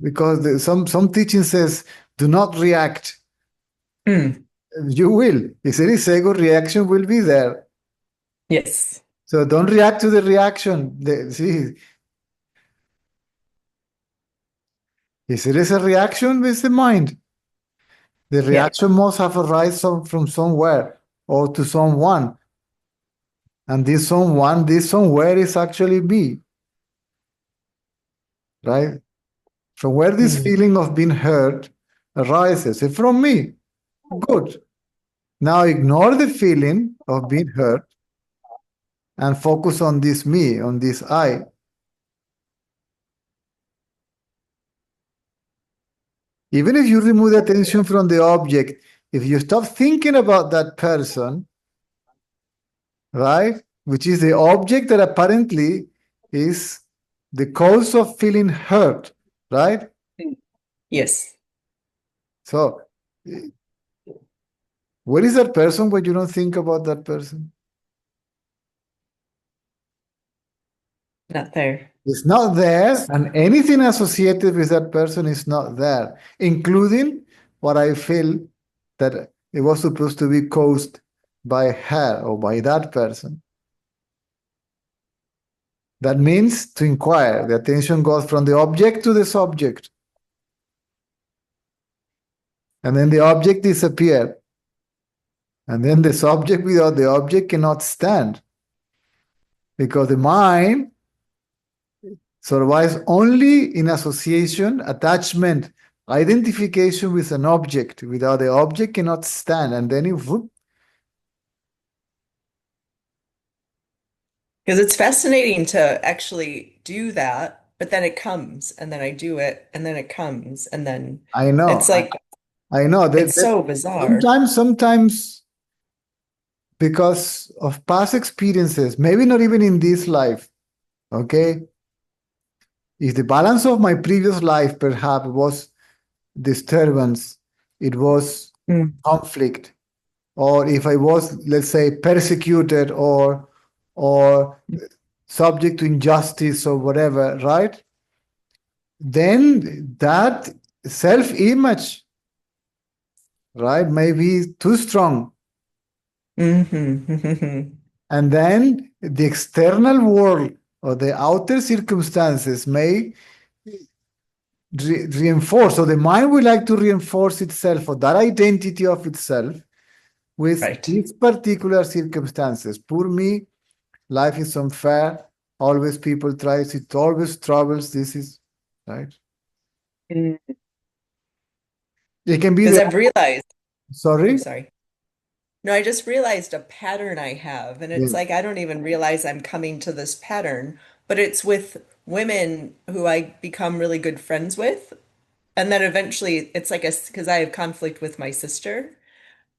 because some teaching says, do not react. Mm, You will. If there is ego, reaction will be there. yes. So don't react to the reaction. See, if there is a reaction, it's the mind. The Yeah. reaction must have arisen from somewhere or to someone. And this someone, this somewhere is actually me, right? From where this Mm. feeling of being hurt arises. It's from me. Good. Now ignore the feeling of being hurt and focus on this me, on this I. Even if you remove the attention from the object, if you stop thinking about that person, right, which is the object that apparently is the cause of feeling hurt, right? Yes. So, where is that person when you don't think about that person? Not there. It's not there, and anything associated with that person is not there, including what I feel that it was supposed to be caused by her or by that person. That means to inquire. The attention goes from the object to the subject. And then the object disappears. And then the subject without the object cannot stand. Because the mind survives only in association, attachment, identification with an object. Without the object cannot stand. And then it whoop. Because it's fascinating to actually do that, but then it comes, and then I do it, and then it comes, and then I know. it's like I know it's that so bizarre. sometimes because of past experiences, maybe not even in this life, okay? If the balance of my previous life perhaps was disturbance, it was Mm. conflict, or if I was, let's say, persecuted or subject to injustice or whatever, right? Then that self-image, right, may be too strong. Mhm. And then the external world or the outer circumstances may reinforce, or the mind will like to reinforce itself or that identity of itself with Right. these particular circumstances. Poor me, life is unfair, always people tries, it always troubles, this is, right? It can be Because the, I've realized, oh, sorry? sorry. No, I just realized a pattern I have, and it's Yeah. like I don't even realize I'm coming to this pattern, but it's with women who I become really good friends with. And then eventually it's like because I have conflict with my sister.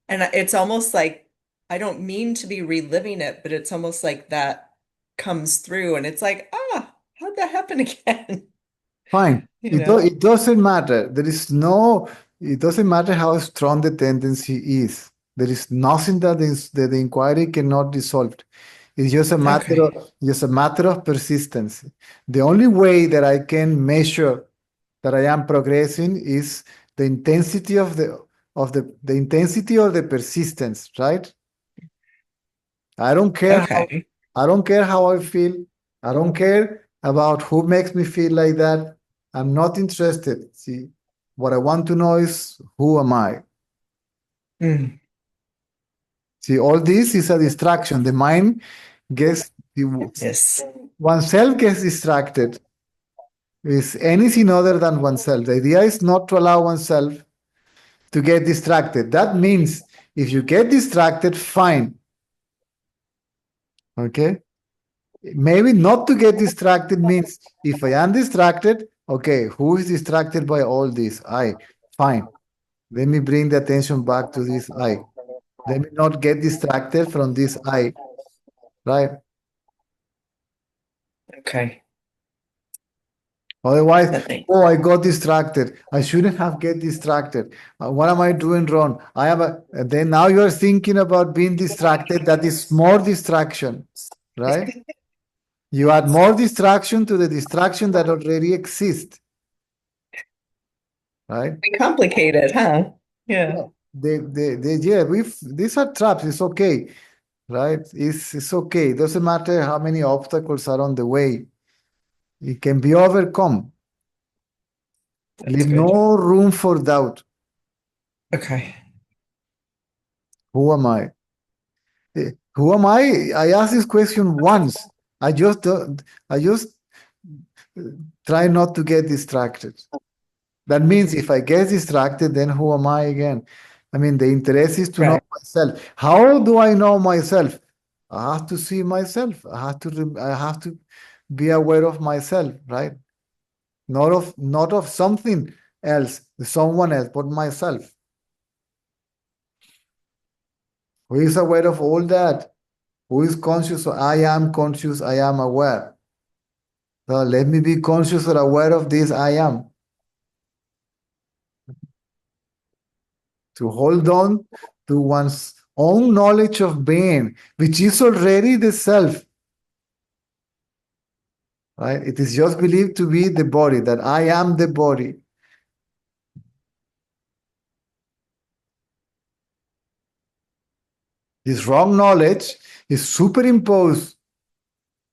And it's almost like I don't mean to be reliving it, but it's almost like that comes through and it's like, how'd that happen again? Fine. You know? It doesn't matter. It doesn't matter how strong the tendency is. There is nothing that the inquiry cannot resolve. It's Okay. just a matter of persistence. The only way that I can measure that I am progressing is the intensity of the intensity of the persistence, right? I don't care how Okay. I don't care how I feel. I don't care about who makes me feel like that. I'm not interested. See, what I want to know is, who am I? Mm. See, all this is a distraction. The mind gets, Yes. oneself gets distracted. Is anything other than oneself. The idea is not to allow oneself to get distracted. That means if you get distracted, fine. Okay? Maybe not to get distracted means if I am distracted, okay, who is distracted by all this? I. Fine. Let me bring the attention back to this I. Let me not get distracted from this I. Right? Okay. Otherwise, That thing. oh, I got distracted. I shouldn't have get distracted. What am I doing wrong? I have a. Then now you're thinking about being distracted. That is more distraction, right? You add more distraction to the distraction that already exists, right? Complicated, huh? Yeah. Yeah. These are traps. It's okay, right? It's okay. It doesn't matter how many obstacles are on the way. It can be overcome. That's Leave good. no room for doubt. Okay. Who am I? Who am I? I asked this question once. I just try not to get distracted. That means if I get distracted, then who am I again? I mean, the interest is to know Right. myself. How do I know myself? I have to see myself. I have to be aware of myself, right? Not of something else, someone else, but myself. Who is aware of all that? Who is conscious? I am conscious. I am aware. So let me be conscious or aware of this I am. To hold on to one's own knowledge of being, which is already the self. Right? It is just believed to be the body, that I am the body. This wrong knowledge is superimposed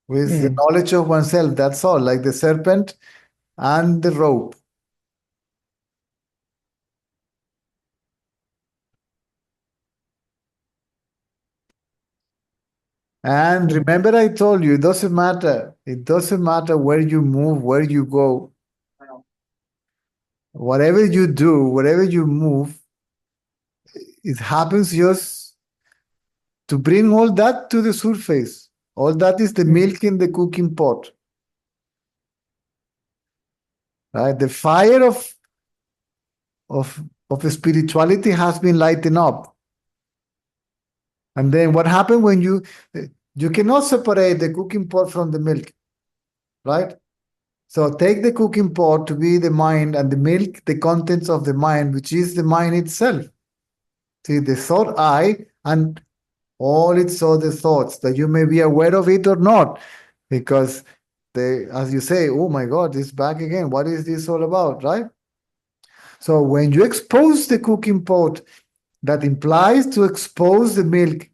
with the knowledge of oneself. That's all, like the serpent and the rope. And remember, I told you, it doesn't matter. It doesn't matter where you move, where you go. Whatever you do, wherever you move, it happens just to bring all that to the surface. All that is the milk in the cooking pot. Right? The fire of spirituality has been lightened up. And then what happened when you cannot separate the cooking pot from the milk, right? So take the cooking pot to be the mind and the milk, the contents of the mind, which is the mind itself. See, the thought I and all its other thoughts, that you may be aware of it or not, because as you say, oh my God, it's back again. What is this all about, right? So when you expose the cooking pot, that implies to expose the milk,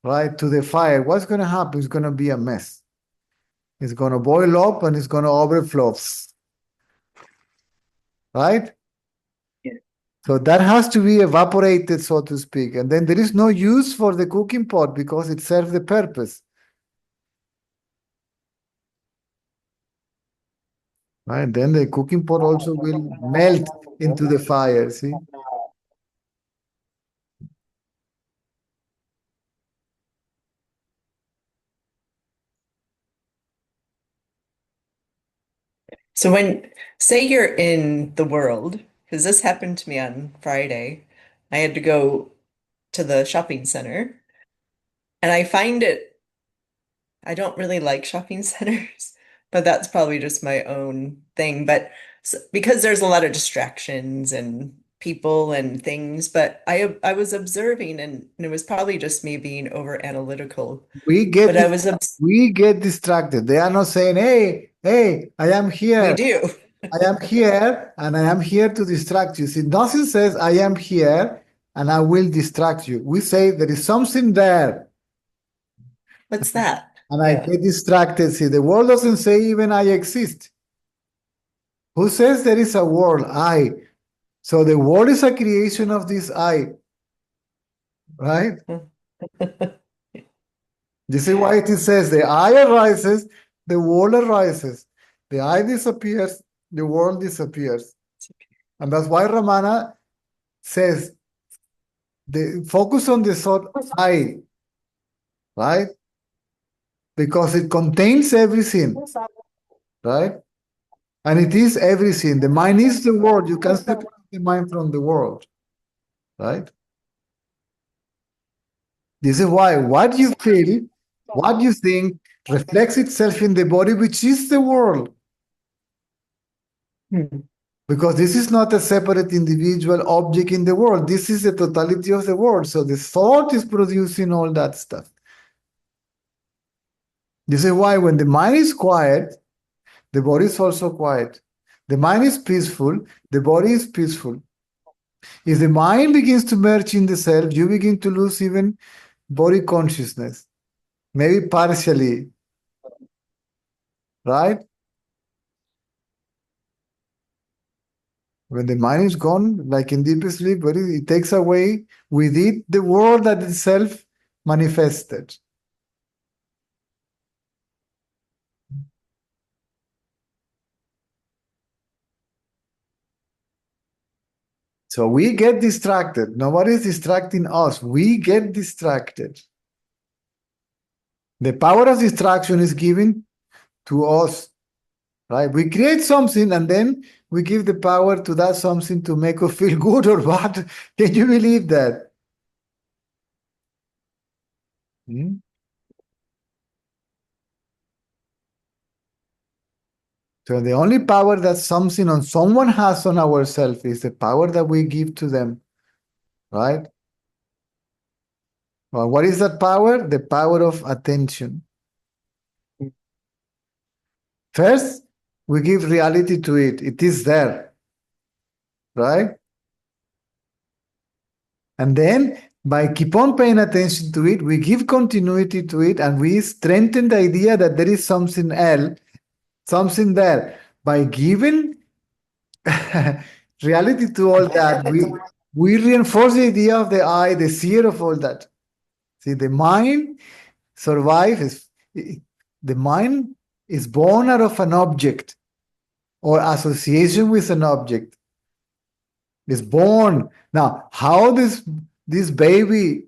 right, to the fire, what's going to happen? It's going to be a mess. It's going to boil up and it's going to overflow, right? Yeah. So that has to be evaporated, so to speak. And then there is no use for the cooking pot because it serves the purpose. Right? Then the cooking pot also will melt into the fire, see? So say you're in the world, because this happened to me on Friday, I had to go to the shopping center, and I don't really like shopping centers, but that's probably just my own thing. But because there's a lot of distractions and people and things, but I was observing, and it was probably just me being over analytical. We get But I was we get distracted. They are not saying, hey, I am we here. do. I am here and I am here to distract you. See, nothing says I am here and I will distract you. We say there is something there What's that? and I Yeah. get distracted. See, the world doesn't say even I exist. Who says there is a world? I. So the world is a creation of this I, right? This is why it says the I arises, the world arises. The I disappears, the world disappears. And that's why Ramana says, the focus on the thought I, right? Because it contains everything, right? And it is everything. The mind is the world. You can separate the mind from the world, right? This is why what you feel, what you think, reflects itself in the body, which is the world. Because this is not a separate individual object in the world. This is the totality of the world. So the thought is producing all that stuff. This is why when the mind is quiet, the body is also quiet. The mind is peaceful, the body is peaceful. If the mind begins to merge in the self, you begin to lose even body consciousness, maybe partially, right? When the mind is gone, like in deep sleep, it takes away with it the world that itself manifested. So we get distracted. Nobody is distracting us. We get distracted. The power of distraction is given to us, right? We create something and then we give the power to that something to make us feel good or bad. Can you believe that? Hmm? So the only power that something or someone has on ourselves is the power that we give to them, right? Well, what is that power? The power of attention. First, we give reality to it. It is there, right? And then, by keep on paying attention to it, we give continuity to it, and we strengthen the idea that there is something else, something there. By giving reality to all that, we reinforce the idea of the I, the seer of all that. See, the mind survives. The mind is born out of an object or association with an object. Is born. Now, how this baby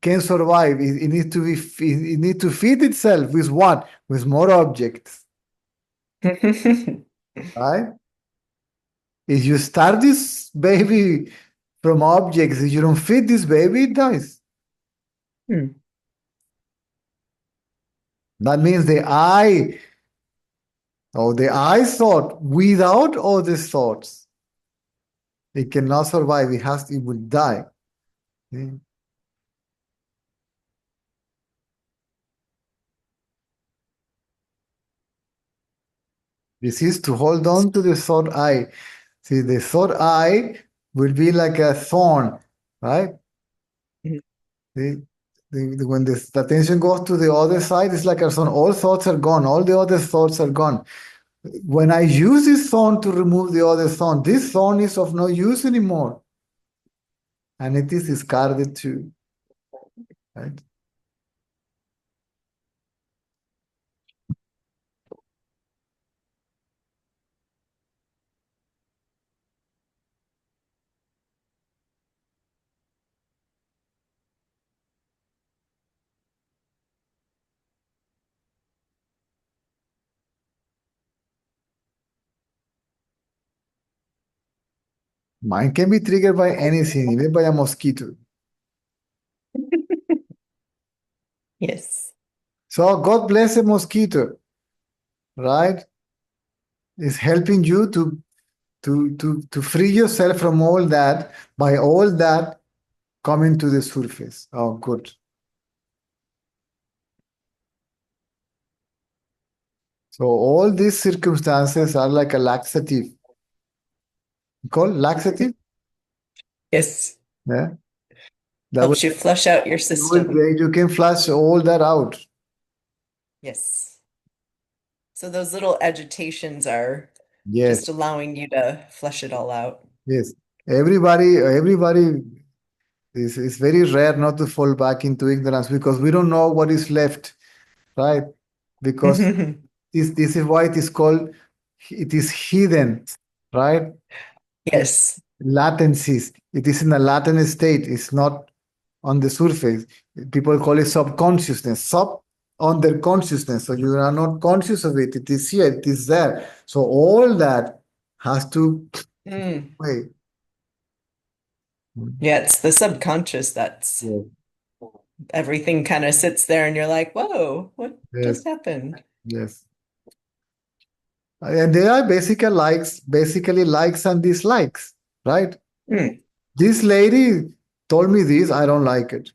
can survive? It needs to be. It needs to feed itself with what? With more objects, right? If you start this baby from objects, if you don't feed this baby, it dies. That means the I, or the I thought, without all these thoughts, it cannot survive. It will die. Okay? This is to hold on to the thought I. See, the thought I will be like a thorn, right? See, when the attention goes to the other side, it's like a thorn. All thoughts are gone. All the other thoughts are gone. When I use this thorn to remove the other thorn, this thorn is of no use anymore. And it is discarded too, right? Mind can be triggered by anything, even by a mosquito. Yes. So God bless a mosquito, right? It's helping you to free yourself from all that by all that coming to the surface. Oh, good. So all these circumstances are like a laxative. Called laxative? Yes. Yeah. That Helps way you flush out your system. you can flush all that out. Yes. So those little agitations are Yes, just allowing you to flush it all out. yes. Everybody it's very rare not to fall back into ignorance because we don't know what is left, right? Because this is why it is hidden, right? Yes. Latencies. It is in a latent state. It's not on the surface. People call it subconsciousness, under consciousness. So you are not conscious of it. It is here. It is there. So all that has to Mm. wait. Yeah, it's the subconscious that's Yes. everything kind of sits there and you're like, whoa, what Yes. just happened? Yes. And they are basically likes and dislikes, right? Mm. This lady told me this, I don't like it.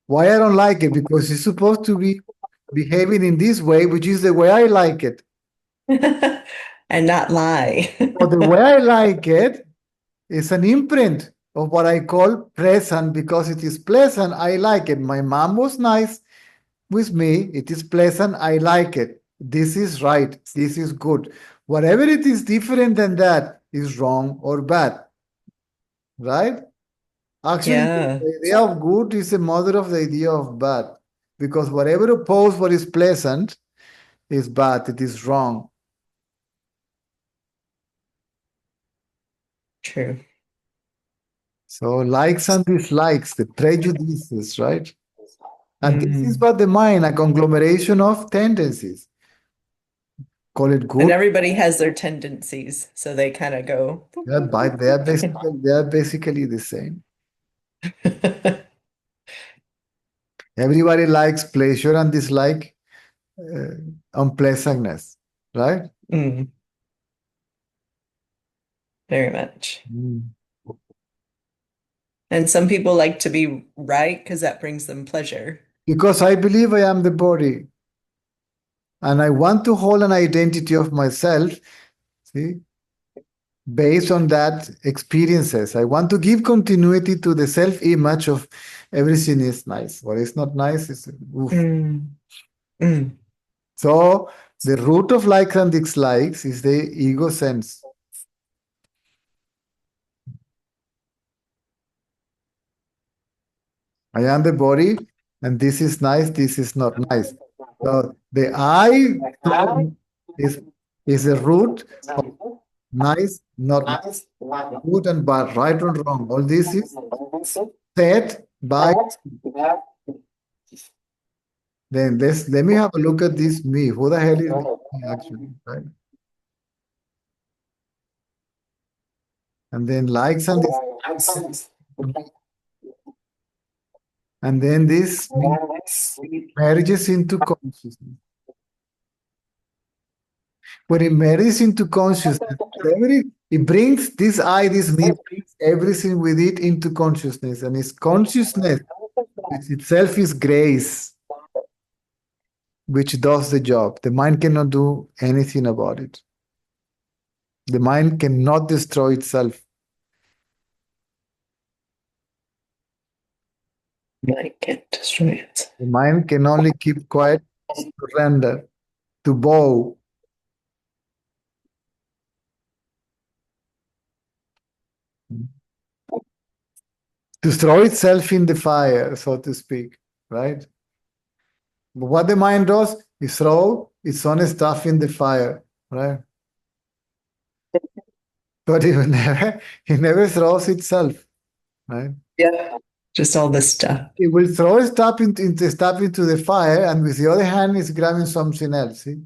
Why I don't like it? Because it's supposed to be behaving in this way, which is the way I like it. And not lie. But the way I like it is an imprint of what I call pleasant because it is pleasant. I like it. My mom was nice with me. It is pleasant. I like it. This is right. This is good. Whatever it is different than that is wrong or bad, right? Actually, Yeah. the idea of good is the mother of the idea of bad because whatever opposes what is pleasant is bad. It is wrong. True. So likes and dislikes, the prejudices, right? And this is Mm. what the mind, a conglomeration of tendencies. Call it And good. everybody has their tendencies, so they kind of go. They are basically the same. Everybody likes pleasure and dislike unpleasantness, right? Mm. Very much. Mm. And some people like to be right because that brings them pleasure. Because I believe I am the body and I want to hold an identity of myself, see, based on that experiences. I want to give continuity to the self-image of everything is nice. What is not nice is oof. Mm. Mm. So the root of likes and dislikes is the ego sense. I am the body, and this is nice, this is not nice. So the I is a root of nice, not nice, good and bad, right or wrong. All this is set by. Then let me have a look at this me. Who the hell is this me actually, right? And then likes and this, and then this me merges into consciousness. When it marries into consciousness, it brings this I, this me, brings everything with it into consciousness. And it's consciousness, which itself is grace, which does the job. The mind cannot do anything about it. The mind cannot destroy itself. I can't destroy it. The mind can only keep quiet, surrender, to bow. To throw itself in the fire, so to speak, right? But what the mind does is throw its own stuff in the fire, right? But it never throws itself, right? Yeah. Just all this stuff. It will throw stuff into the fire, and with the other hand, it's grabbing something else. See?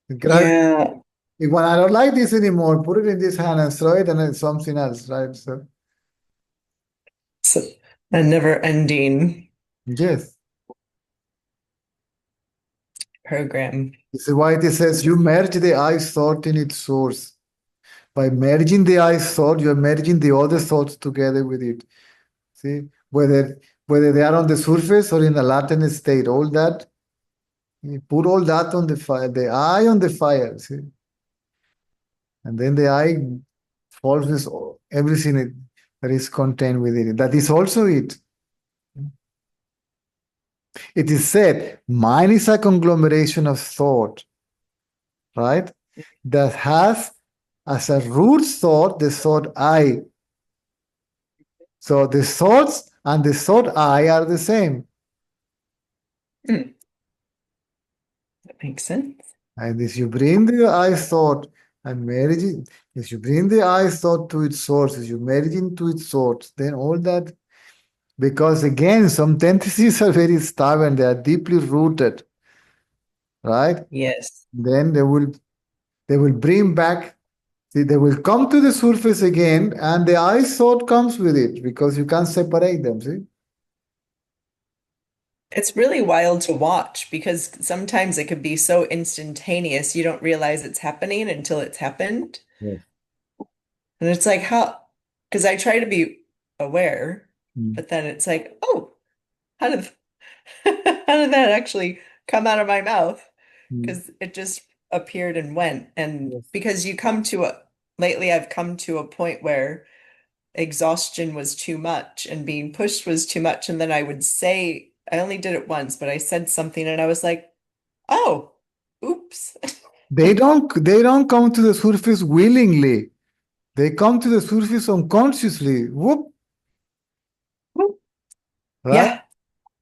Yeah. When I don't like this anymore, put it in this hand and throw it, and it's something else, right? So It's a never-ending yes, program. this is why it says you merge the I thought in its source. By merging the I thought, you're merging the other thoughts together with it. See, whether they are on the surface or in a latent state, all that, you put all that on the fire, the eye on the fire, see, and then the eye falls with everything that is contained within it. That is also it. It is said, mind is a conglomeration of thought, right? That has as a root thought, the thought I. So the thoughts and the thought I are the same. That makes sense. And if you bring the I thought and marriage it, if you bring the I thought to its source, if you marriage into its source, then all that, because again, some tendencies are very stubborn, they are deeply rooted, right? Yes. Then they will bring back, see, they will come to the surface again, and the I thought comes with it because you can't separate them, see? It's really wild to watch because sometimes it could be so instantaneous, you don't realize it's happening until it's happened. Yes. And it's like, how, because I try to be aware, Mm. but then it's like, oh, how did, how did that actually come out of my mouth? Mm. Because it just appeared and went. And Yes. because lately I've come to a point where exhaustion was too much and being pushed was too much. And then I would say, I only did it once, but I said something and I was like, oh, oops. They don't come to the surface willingly. They come to the surface unconsciously. Whoop, right? Yeah,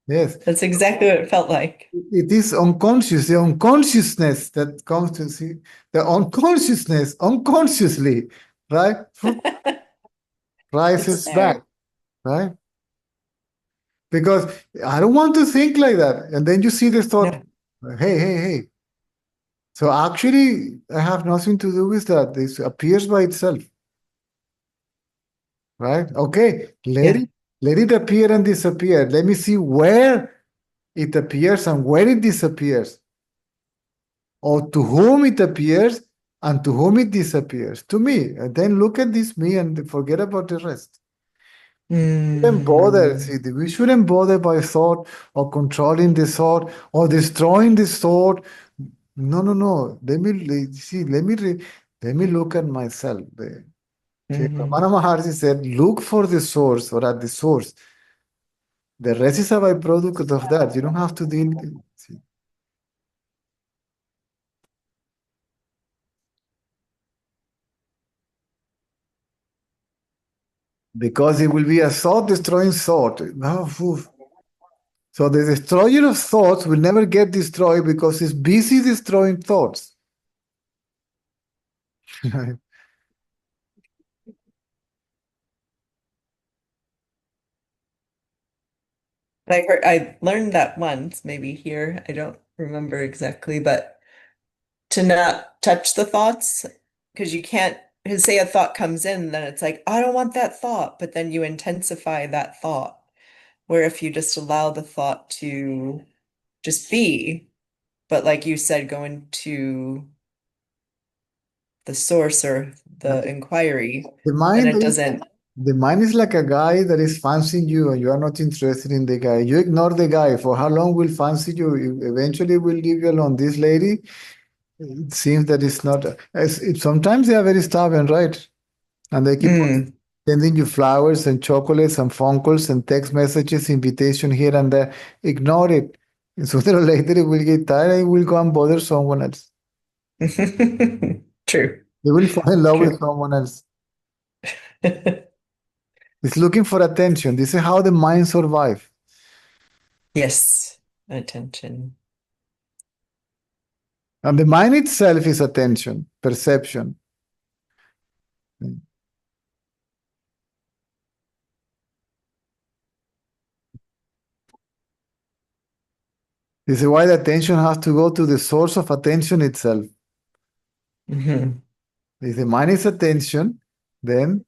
Yes. that's exactly what it felt like. It is unconscious, the unconsciousness that comes to see the unconsciousness unconsciously, right? It's Rises there. back, right? Because I don't want to think like that. And then you see this thought, No. hey. So actually, I have nothing to do with that. This appears by itself, right? Okay, Yeah. let it appear and disappear. Let me see where it appears and where it disappears, or to whom it appears and to whom it disappears. To me, and then look at this me and forget about the rest. Shouldn't bother. Mm. See, we shouldn't bother by thought or controlling the thought or destroying this thought. No. Let me look at myself. See, Mhm. Ramana Maharshi said, look for the source or at the source. The rest is a byproduct of that. You don't have to deal. See, because it will be a thought destroying thought. So the destroyer of thoughts will never get destroyed because it's busy destroying thoughts. I learned that once, maybe here. I don't remember exactly, but to not touch the thoughts because you can't, because say a thought comes in, then it's like, I don't want that thought, but then you intensify that thought. Where if you just allow the thought to just be, but like you said, go into the source or the inquiry, The then mind it is doesn't. the mind is like a guy that is fancying you and you are not interested in the guy. You ignore the guy. For how long will fancy you? Eventually will leave you alone. This lady, it seems that it's not sometimes they are very stubborn, right? And they keep on Mm. sending you flowers and chocolates and phone calls and text messages, invitation here and there. Ignore it. And sooner or later it will get tired and it will go and bother someone else. True. They will fall in love with True. someone else. It's looking for attention. This is how the mind survives. Yes. Attention. And the mind itself is attention, perception. This is why the attention has to go to the source of attention itself. Mhm. If the mind is attention, then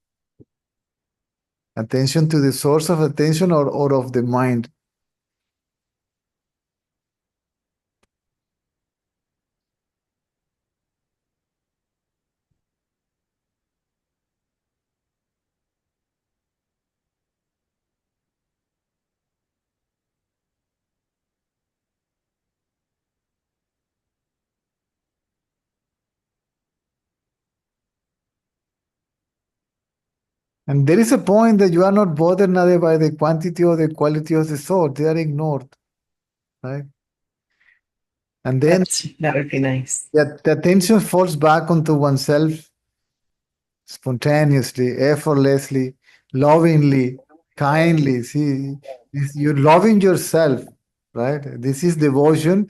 attention to the source of attention or of the mind. And there is a point that you are not bothered neither by the quantity or the quality of the thought. They are ignored, right? And then That would be nice. the attention falls back onto oneself spontaneously, effortlessly, lovingly, kindly. See, you're loving yourself, right? This is devotion.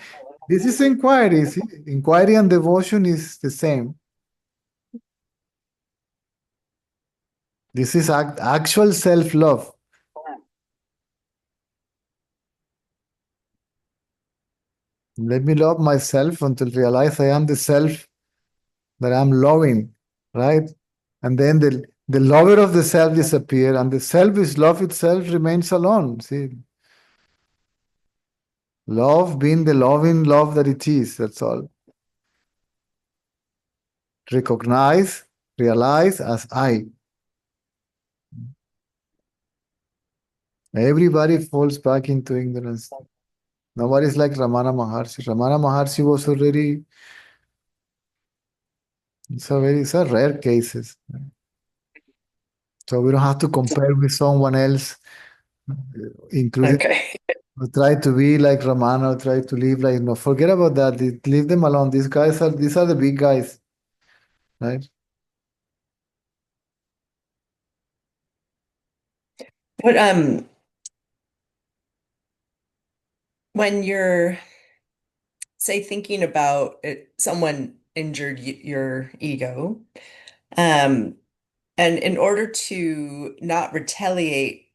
This is inquiry. See, inquiry and devotion is the same. This is actual self-love. Let me love myself until realize I am the self that I'm loving, right? And then the lover of the self disappear, and the self is love itself remains alone. See, love being the loving love that it is. That's all. Recognize, realize as I. Everybody falls back into ignorance. Nobody's like Ramana Maharshi. Ramana Maharshi was already. It's a rare cases. So we don't have to compare with someone else, including Okay. try to be like Ramana, try to live like no. Forget about that. Leave them alone. These are the big guys, right? But when you're, say, thinking about it, someone injured your ego, um, and in order to not retaliate,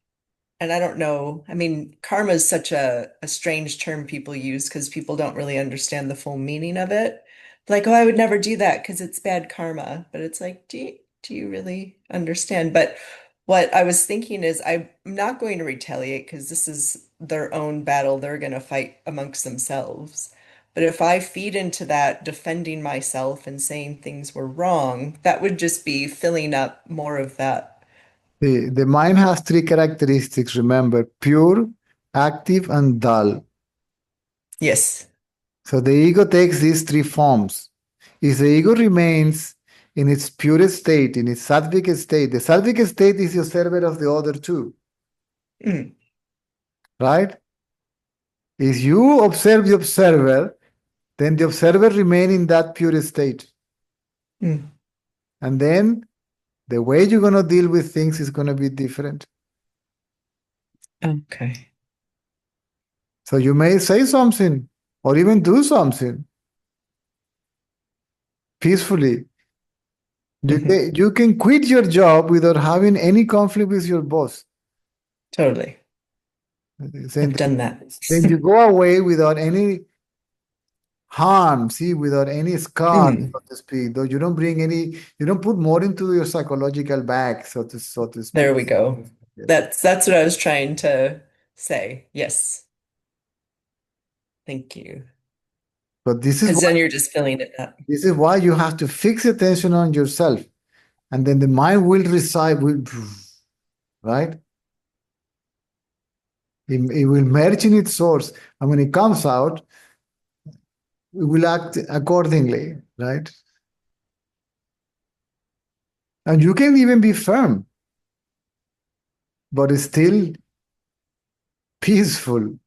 and I don't know, I mean, karma is such a strange term people use because people don't really understand the full meaning of it. Like, oh, I would never do that because it's bad karma. But it's like, do you really understand? But what I was thinking is I'm not going to retaliate because this is their own battle. They're going to fight amongst themselves. But if I feed into that defending myself and saying things were wrong, that would just be filling up more of that. The mind has three characteristics, remember, pure, active, and dull. Yes. So the ego takes these three forms. If the ego remains in its purest state, in its sattvic state, the sattvic state is the observer of the other two, Mm, right? If you observe the observer, then the observer remain in that pure state. mm. And then the way you're going to deal with things is going to be different. Okay. So you may say something or even do something peacefully. Mhm. You can quit your job without having any conflict with your boss. Totally. Then I've done that. then you go away without any harm, see, without any scar, Mm, so to speak. Though you don't bring any, you don't put more into your psychological bag, so to speak. there we go. Yes. That's what I was trying to say. Yes. Thank you. But Because then you're just filling it up. this is why you have to fix attention on yourself, and then the mind will reside, will right? It will merge in its source, and when it comes out, it will act accordingly, right? And you can even be firm, but it's still peaceful.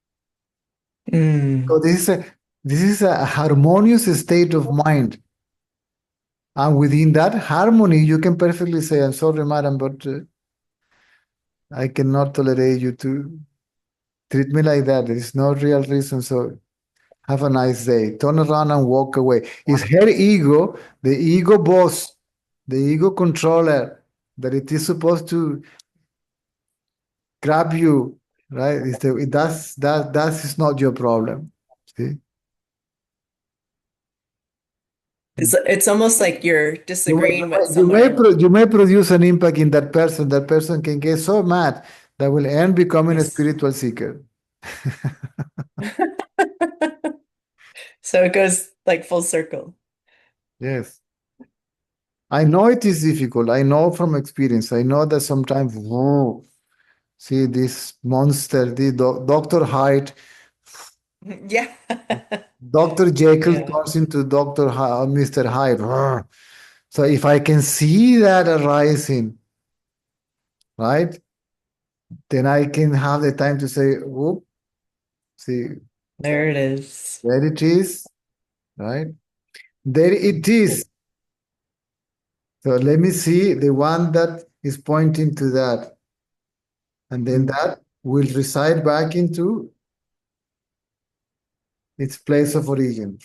So Mm, this is a harmonious state of mind. And within that harmony, you can perfectly say, I'm sorry, madam, but I cannot tolerate you to treat me like that. There is no real reason. So have a nice day. Turn around and walk away. It's her ego, the ego boss, the ego controller, that it is supposed to grab you, right? That is not your problem. See? it's almost like you're disagreeing with someone. You may produce an impact in that person. That person can get so mad that will end becoming a Yes. spiritual seeker. So it goes like full circle. Yes. I know it is difficult. I know from experience. I know that sometimes, whoa, see this monster, the Dr. Hyde, Yeah. Dr. Jekyll Yeah. turns into Mr. Hyde. So if I can see that arising, right, then I can have the time to say, whoop, see, There it is. there it is, right? There it is. So let me see the one that is pointing to that. And then that will reside back into its place of origin.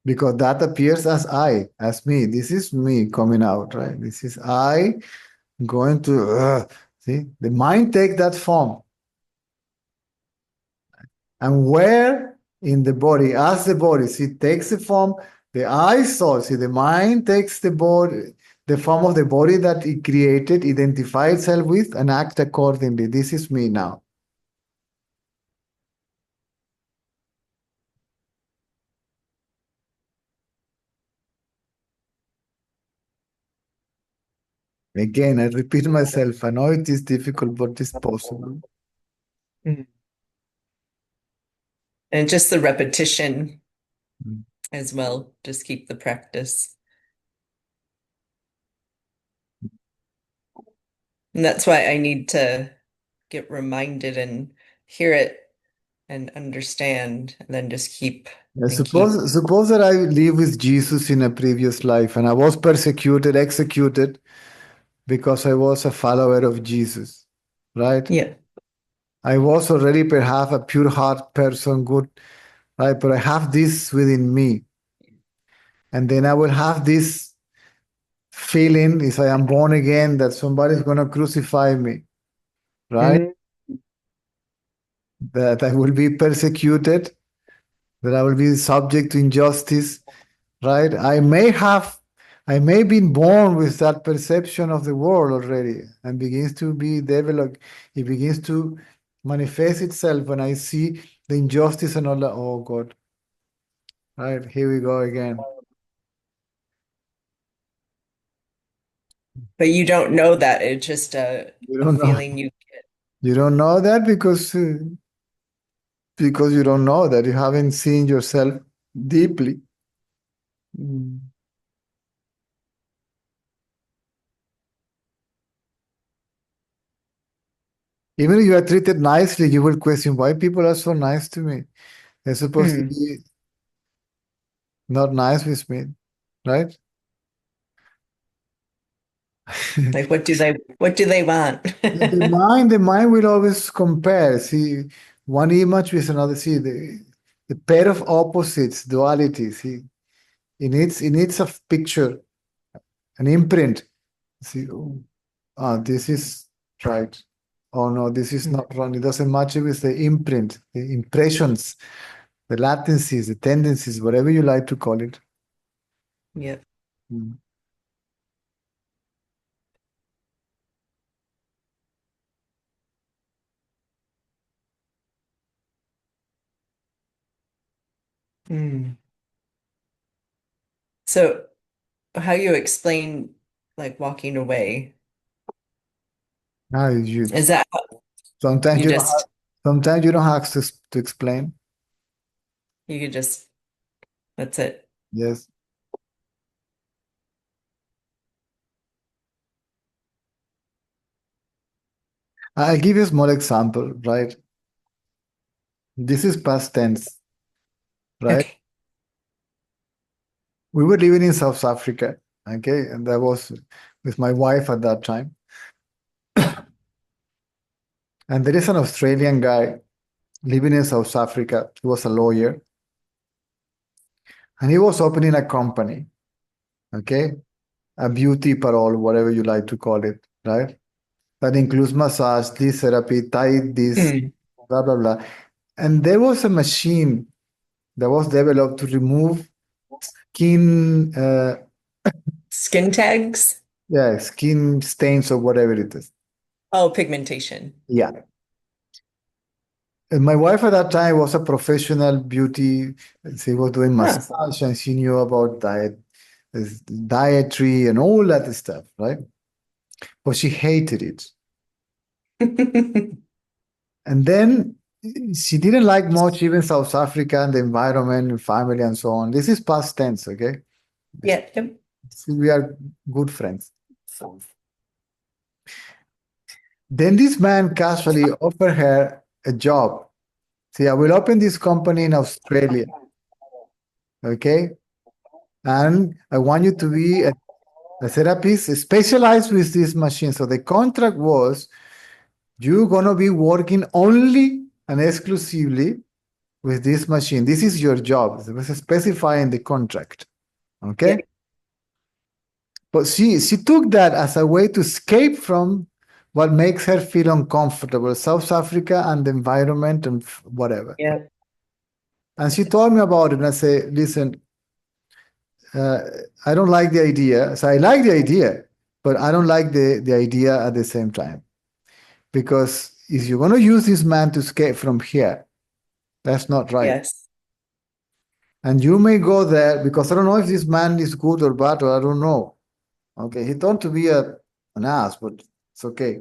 Because that appears as I, as me. This is me coming out, right? This is I going to, see? The mind takes that form. And where in the body, as the body, see, takes the form, the I saw, see, the mind takes the body, the form of the body that it created, identify itself with, and act accordingly. This is me now. Again, I repeat myself. I know it is difficult, but it's possible. And just the repetition Mm. as well. Just keep the practice. And that's why I need to get reminded and hear it and understand, and then just keep Yeah, and keep. suppose that I live with Jesus in a previous life and I was persecuted, executed because I was a follower of Jesus, right? Yeah. I was already perhaps a pure heart person, good, right? But I have this within me. And then I will have this feeling, if I am born again, that somebody's going to crucify me, right? That I will be persecuted, that I will be subject to injustice, right? I may be born with that perception of the world already and begins to be developed. It begins to manifest itself when I see the injustice and all that. Oh God, right? Here we go again. But you don't know that. It's just a You don't know. feeling you get. You don't know that because you don't know that you haven't seen yourself deeply. Mm. Even if you are treated nicely, you will question why people are so nice to me. They're supposed to be not nice with me, right? Like, what do they want? The mind will always compare. See, one image with another. See, the pair of opposites, duality. See, it needs a picture, an imprint. See, this is right. Oh no, this is not wrong. It doesn't match with the imprint, the impressions, the latencies, the tendencies, whatever you like to call it. Yeah. Mm. So how you explain like walking away? Ah, you, Is that sometimes you you don't have, just sometimes you don't have to explain. you could just that's it. Yes. I'll give you a small example, right? This is past tense, right? Okay. We were living in South Africa, okay? And that was with my wife at that time. And there is an Australian guy living in South Africa. He was a lawyer. And he was opening a company, okay? A beauty parole, whatever you like to call it, right? That includes massage, this therapy, this, blah, blah, blah. And there was a machine that was developed to remove skin, Skin tags? skin stains or whatever it is. Oh, pigmentation. Yeah. And my wife at that time was a professional beauty. She was doing massage and she knew about dietary and all that stuff, right? But she hated it. And then she didn't like much even South Africa and the environment and family and so on. This is past tense, okay? Yeah. Yep. We are good friends. Then this man casually offered her a job. See, I will open this company in Australia, okay? And I want you to be a therapist specialized with this machine. So the contract was you're going to be working only and exclusively with this machine. This is your job. It was specified in the contract, okay? Yeah. But she took that as a way to escape from what makes her feel uncomfortable, South Africa and the environment and whatever. Yeah. And she told me about it, and I say, listen, uh, I don't like the idea. So I like the idea, but I don't like the idea at the same time. Because if you're going to use this man to escape from here, that's not right. Yes. And you may go there because I don't know if this man is good or bad, or I don't know. Okay, he thought to be an ass, but it's okay.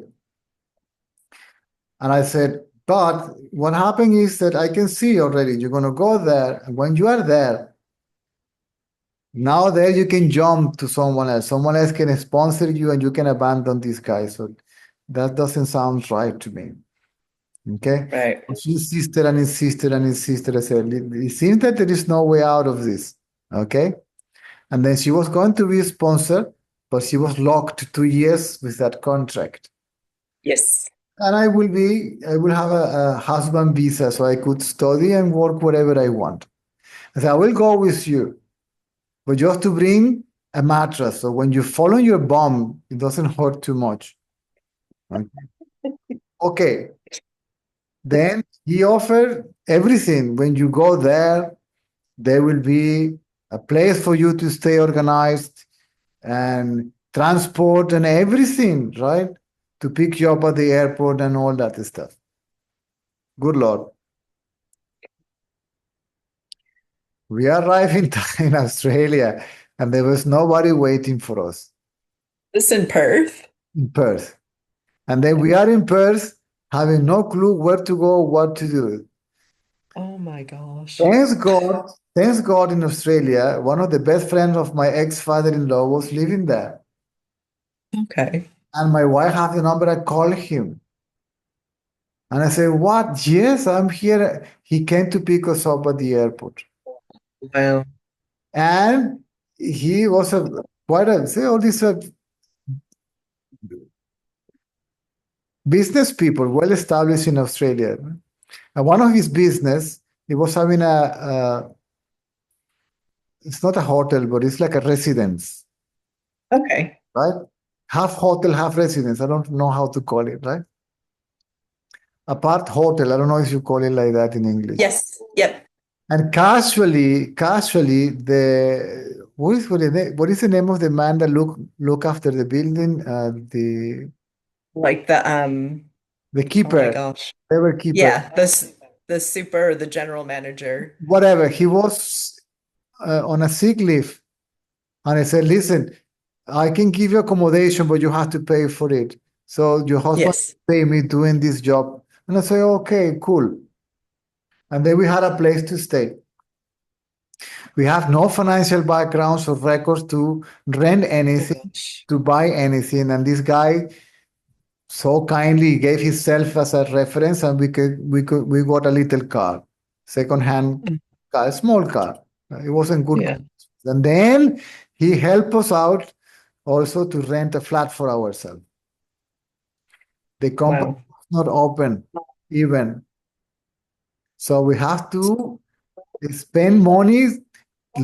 And I said, but what happened is that I can see already you're going to go there. And when you are there, now there you can jump to someone else. Someone else can sponsor you and you can abandon this guy. So that doesn't sound right to me. Okay. Right. She insisted and insisted and insisted. I said, it seems that there is no way out of this. Okay. And then she was going to be a sponsor, but she was locked 2 years with that contract. Yes. And I will have a husband visa so I could study and work wherever I want. I said, I will go with you, but you have to bring a mattress. So when you fall on your bum, it doesn't hurt too much. Okay. Then he offered everything. When you go there, there will be a place for you to stay organized and transport and everything, right? To pick you up at the airport and all that stuff. Good Lord. We arrived in Australia and there was nobody waiting for us This in Perth? in Perth. And then we are in Perth having no clue where to go, what to do. Oh my gosh. Thanks God in Australia, one of the best friends of my ex-father-in-law was living there. Okay. And my wife had the number, I called him. And I said, what? Yes, I'm here. He came to pick us up at the airport. Wow. And he was all these business people, well established in Australia. And one of his business, he was having it's not a hotel, but it's like a residence, Okay. right? Half hotel, half residence. I don't know how to call it, right? Apart hotel. I don't know if you call it like that in English. Yes. Yep. And casually, what is the name of the man that look after the building? Like the The oh my keeper, gosh. whatever keeper, Yeah, the super, the general manager. whatever. He was on a sick leave, and I said, "Listen, I can give you accommodation, but you have to pay for it. So your husband Yes. pay me doing this job." And I say, "Okay, cool." And then we had a place to stay. We have no financial backgrounds or records to rent Oh anything, gosh. to buy anything. And this guy so kindly gave himself as a reference, and we got a little car, second-hand Mm. car, a small car. It wasn't good. Yeah. And then he helped us out also to rent a flat for ourselves. The company Wow. was not open even. So we have to spend money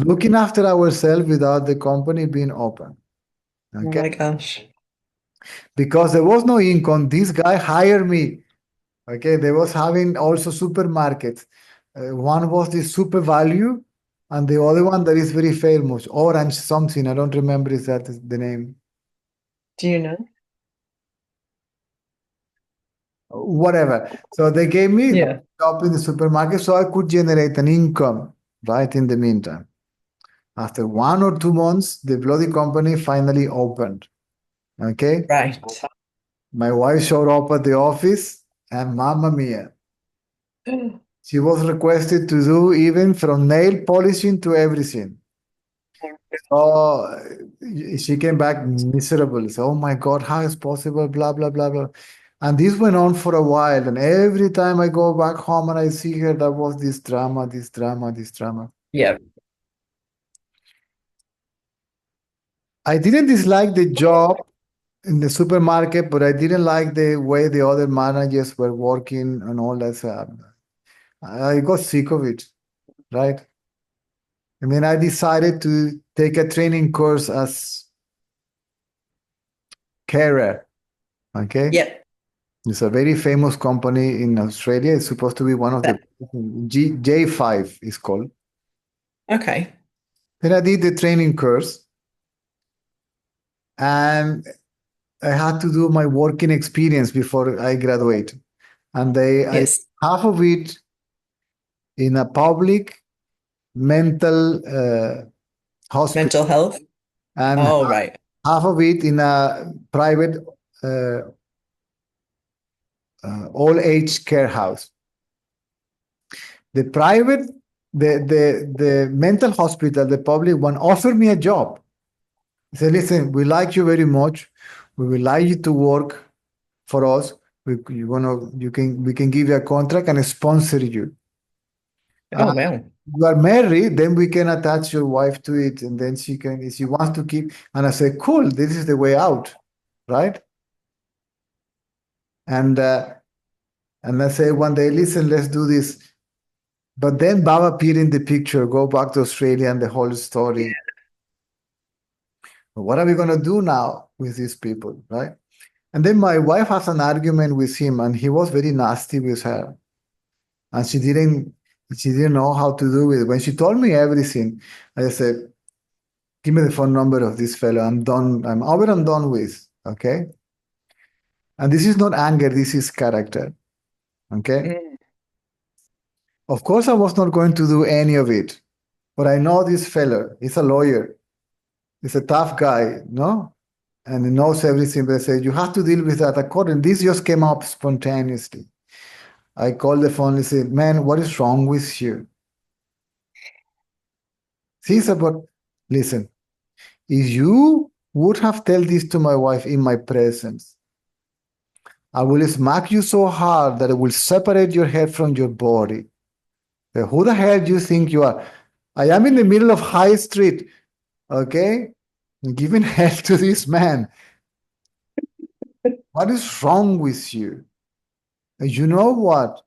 looking after ourselves without the company being open. Oh Okay. my gosh. Because there was no income, this guy hired me. Okay, they was having also supermarkets. One was the Super Value, and the other one that is very famous, Orange something. I don't remember is that the name. Do you know? Whatever. So they gave me Yeah. a job in the supermarket so I could generate an income right in the meantime. After 1 or 2 months, the bloody company finally opened. Okay. Right. My wife showed up at the office, and mamma mia, she was requested to do even from nail polishing to everything. So she came back miserable. So, oh my God, how is possible? Blah, blah, blah, blah. And this went on for a while. And every time I go back home and I see her, there was this drama, this drama, this drama. Yeah. I didn't dislike the job in the supermarket, but I didn't like the way the other managers were working and all that stuff. I got sick of it, right? And then I decided to take a training course as carer. Okay. Yep. It's a very famous company in Australia. It's supposed to be one of the J5 is called. Okay. Then I did the training course and I had to do my working experience before I graduate. And Yes. half of it in a public mental hospital Mental health. and Oh, right. half of it in a private old age care house. The private, the mental hospital, the public one offered me a job. He said, listen, we like you very much. We would like you to work for us. We can give you a contract and sponsor you. Oh, wow. You are married, then we can attach your wife to it, and then she can, if she wants to keep. And I said, cool, this is the way out, right? And I say one day, listen, let's do this. But then Bob appeared in the picture, go back to Australia and the whole story. What are we going to do now with these people, right? And then my wife has an argument with him, and he was very nasty with her. And she didn't know how to do it. When she told me everything, I just said, give me the phone number of this fellow. I'm done. I'm over and done with. Okay. And this is not anger, this is character. Okay. Mm. Of course, I was not going to do any of it. But I know this fellow. He's a lawyer. He's a tough guy, no? And he knows everything. But I said, you have to deal with that. According, this just came up spontaneously. I called the phone and said, man, what is wrong with you? He said, but listen, if you would have told this to my wife in my presence, I will smack you so hard that it will separate your head from your body. Who the hell do you think you are? I am in the middle of High Street, okay? Giving hell to this man. What is wrong with you? And you know what?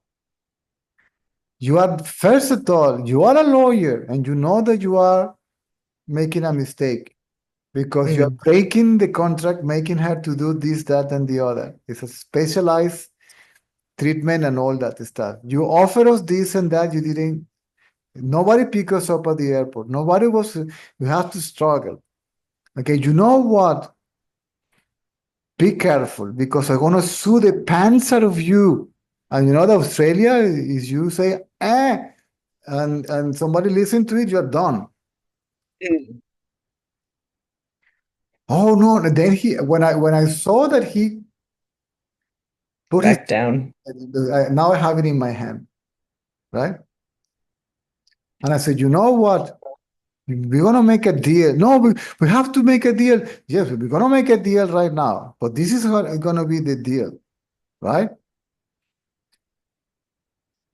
You are, first of all, you are a lawyer and you know that you are making a mistake because you are breaking the contract, making her to do this, that, and the other. It's a specialized treatment and all that stuff. You offer us this and that, you didn't. Nobody picked us up at the airport. Nobody was, you have to struggle. Okay, you know what? Be careful because I'm going to sue the pants out of you. And you know, the Australia is you say, and somebody listen to it, you're done. Mm. Oh no! And then when I saw that he put his Back down. now I have it in my hand, right? And I said, you know what? We're gonna make a deal. No, we have to make a deal. Yes, we're gonna make a deal right now. But this is gonna be the deal, right?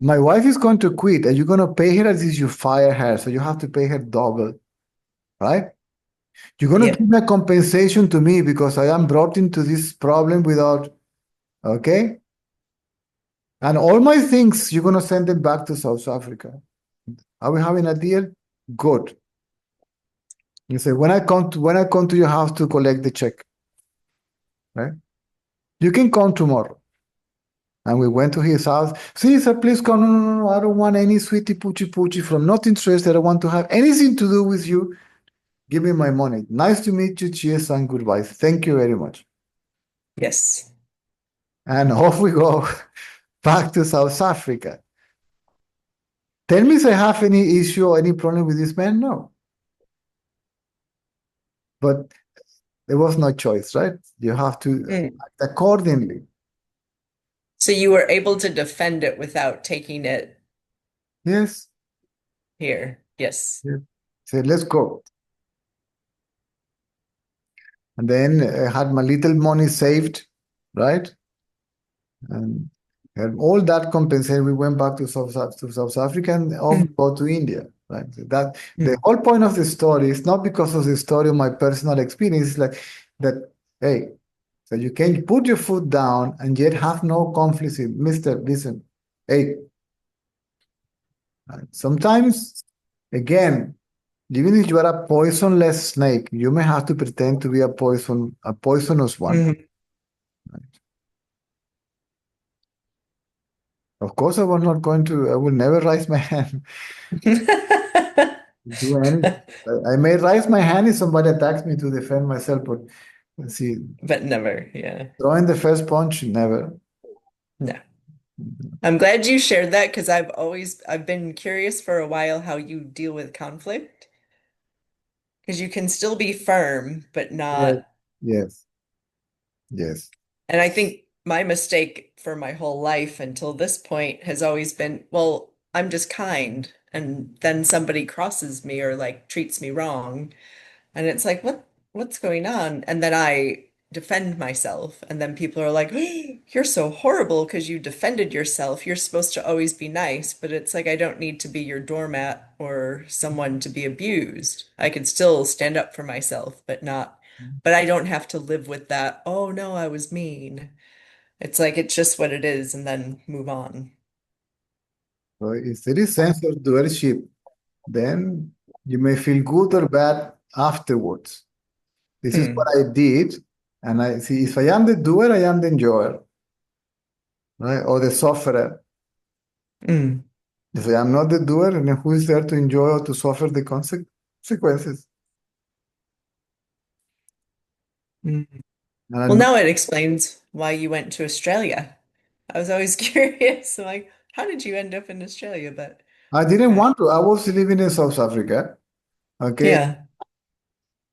My wife is going to quit, and you're gonna pay her as if you fire her, so you have to pay her double, right? You're gonna give a compensation to me because I am brought into this problem without, okay? And all my things, you're gonna send them back to South Africa. Are we having a deal? Good. You say when I come to your house to collect the check, right? You can come tomorrow. And we went to his house. See, sir, please come. No. I don't want any sweetie poochie from not interested. I don't want to have anything to do with you. Give me my money. Nice to meet you. Cheers and goodbye. Thank you very much. Yes. And off we go back to South Africa. Tell me if I have any issue or any problem with this man. No. But there was no choice, right? You have to act accordingly. So you were able to defend it without taking it Yes. here. Yes. Yeah. Say, let's go. And then I had my little money saved, right? And, and all that compensated, we went back to South Africa and off Mm, go to India. Right? That the mm, whole point of the story is not because of the story of my personal experience, it's like that, hey, so you can put your foot down and yet have no conflict in, Mister, listen, hey, right? Sometimes, again, even if you are a poisonless snake, you may have to pretend to be a poisonous one. mhm. Of course, I was not going to, I will never raise my hand, do anything. I may raise my hand if somebody attacks me to defend myself, but let's see, But never, yeah. throwing the first punch, never. No. I'm glad you shared that because I've been curious for a while how you deal with conflict. Because you can still be firm, but Yes, not. yes, yes. And I think my mistake for my whole life until this point has always been, well, I'm just kind. And then somebody crosses me or like treats me wrong. And it's like, what's going on? And then I defend myself. And then people are like, you're so horrible because you defended yourself. You're supposed to always be nice. But it's like, I don't need to be your doormat or someone to be abused. I can still stand up for myself, but I don't have to live with that. Oh no, I was mean. It's like, it's just what it is, and then move on. So if there is sense of doership, then you may feel good or bad afterwards. This is what Hmm. I did, and I see if I am the doer, I am the enjoyer, right? Or the sufferer. Mm. If I am not the doer, then who is there to enjoy or to suffer the consequences? Mm. And Well, I'm not, now it explains why you went to Australia. I was always curious, like, how did you end up in Australia? But I didn't uh, want to. I was living in South Africa. Okay, yeah.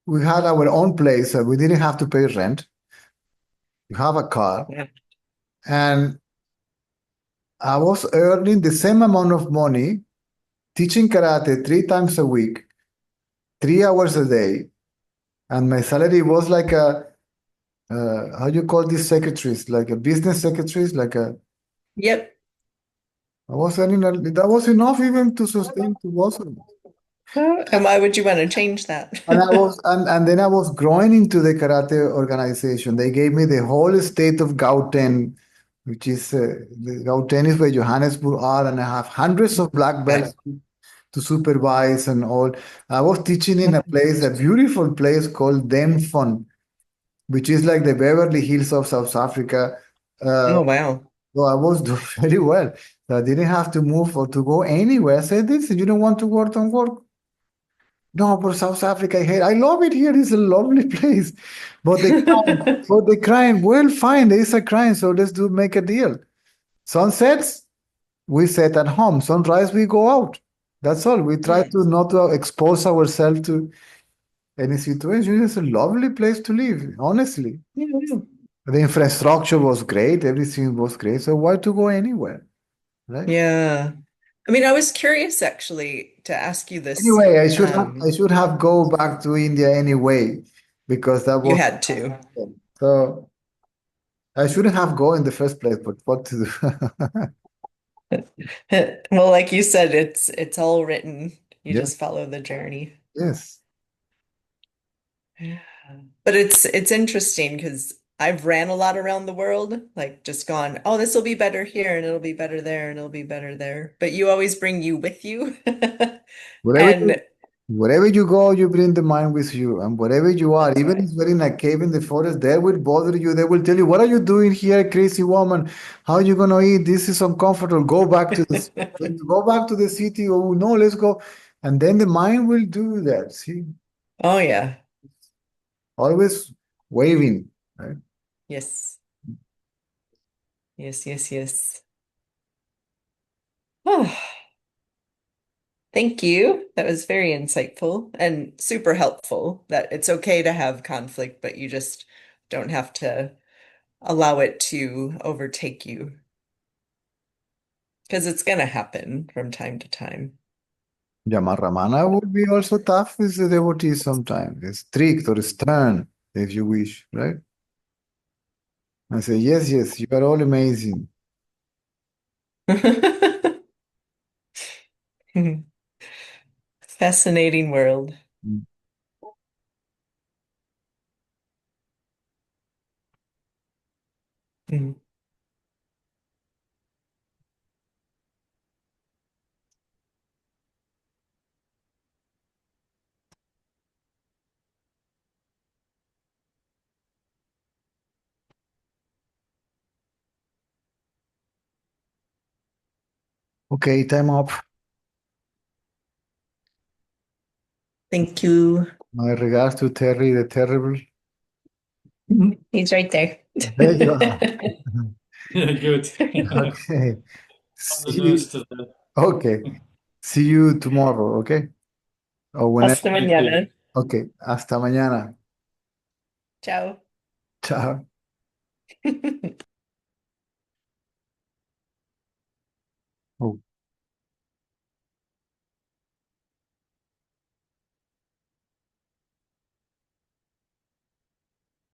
we had our own place. We didn't have to pay rent. We have a car, Yeah. and I was earning the same amount of money teaching karate 3 times a week, 3 hours a day, and my salary was like a how you call these secretaries, like a business secretaries, like a Yep. I was earning that was enough even to sustain to also. And why would you want to change that? And then I was growing into the karate organization. They gave me the whole state of Gauteng, which is the Gauteng is where Johannesburg are, and I have hundreds of black Yeah. belts to supervise and all. I was teaching in a place, a beautiful place called Denfon, which is like the Beverly Hills of South Africa. Uh, Oh, wow. so I was doing very well. So I didn't have to move or to go anywhere. I said, this, you don't want to work, don't work. No, but South Africa, I love it here. It's a lovely place. But they crying, well, fine, there is a crime, so let's make a deal. Sunsets, we sit at home. Sunrise, we go out. That's all. We try to not to expose ourselves to any situation. It's a lovely place to live, honestly. Yeah. The infrastructure was great, everything was great. So why to go anywhere, right? Yeah. I mean, I was curious actually to ask you this. Anyway, I should have go back to India anyway, because that You was had to. so I shouldn't have go in the first place, but what to do? Well, like you said, it's all written. You Yes, just follow the journey. yes. Yeah. But it's interesting because I've ran a lot around the world, like just gone, oh, this will be better here and it'll be better there and it'll be better there. But you always bring you with you. Wherever And wherever you go, you bring the mind with you, and wherever you are, that's even right. if you're in a cave in the forest, they will bother you. They will tell you, "What are you doing here, crazy woman? How are you gonna eat? This is uncomfortable. Go back to the go back to the city. Oh no, let's go." And then the mind will do that. See, Oh yeah. always waving, right? Yes. Yes, yes, yes. Oh, thank you. That was very insightful and super helpful that it's okay to have conflict, but you just don't have to allow it to overtake you because it's going to happen from time to time. Yamaramana would be also tough with the devotees sometimes. Strict or stern, if you wish, right? I say, yes, yes, you are all amazing. Fascinating world. Mm. Mm. Okay, time up. Thank you. My regards to Terry the Terrible. He's right there. There you are. Good. Okay. The See news you. to the Okay. See you tomorrow, okay? Or whenever. Hasta mañana. Okay. Hasta mañana. Ciao. Chao. Oh.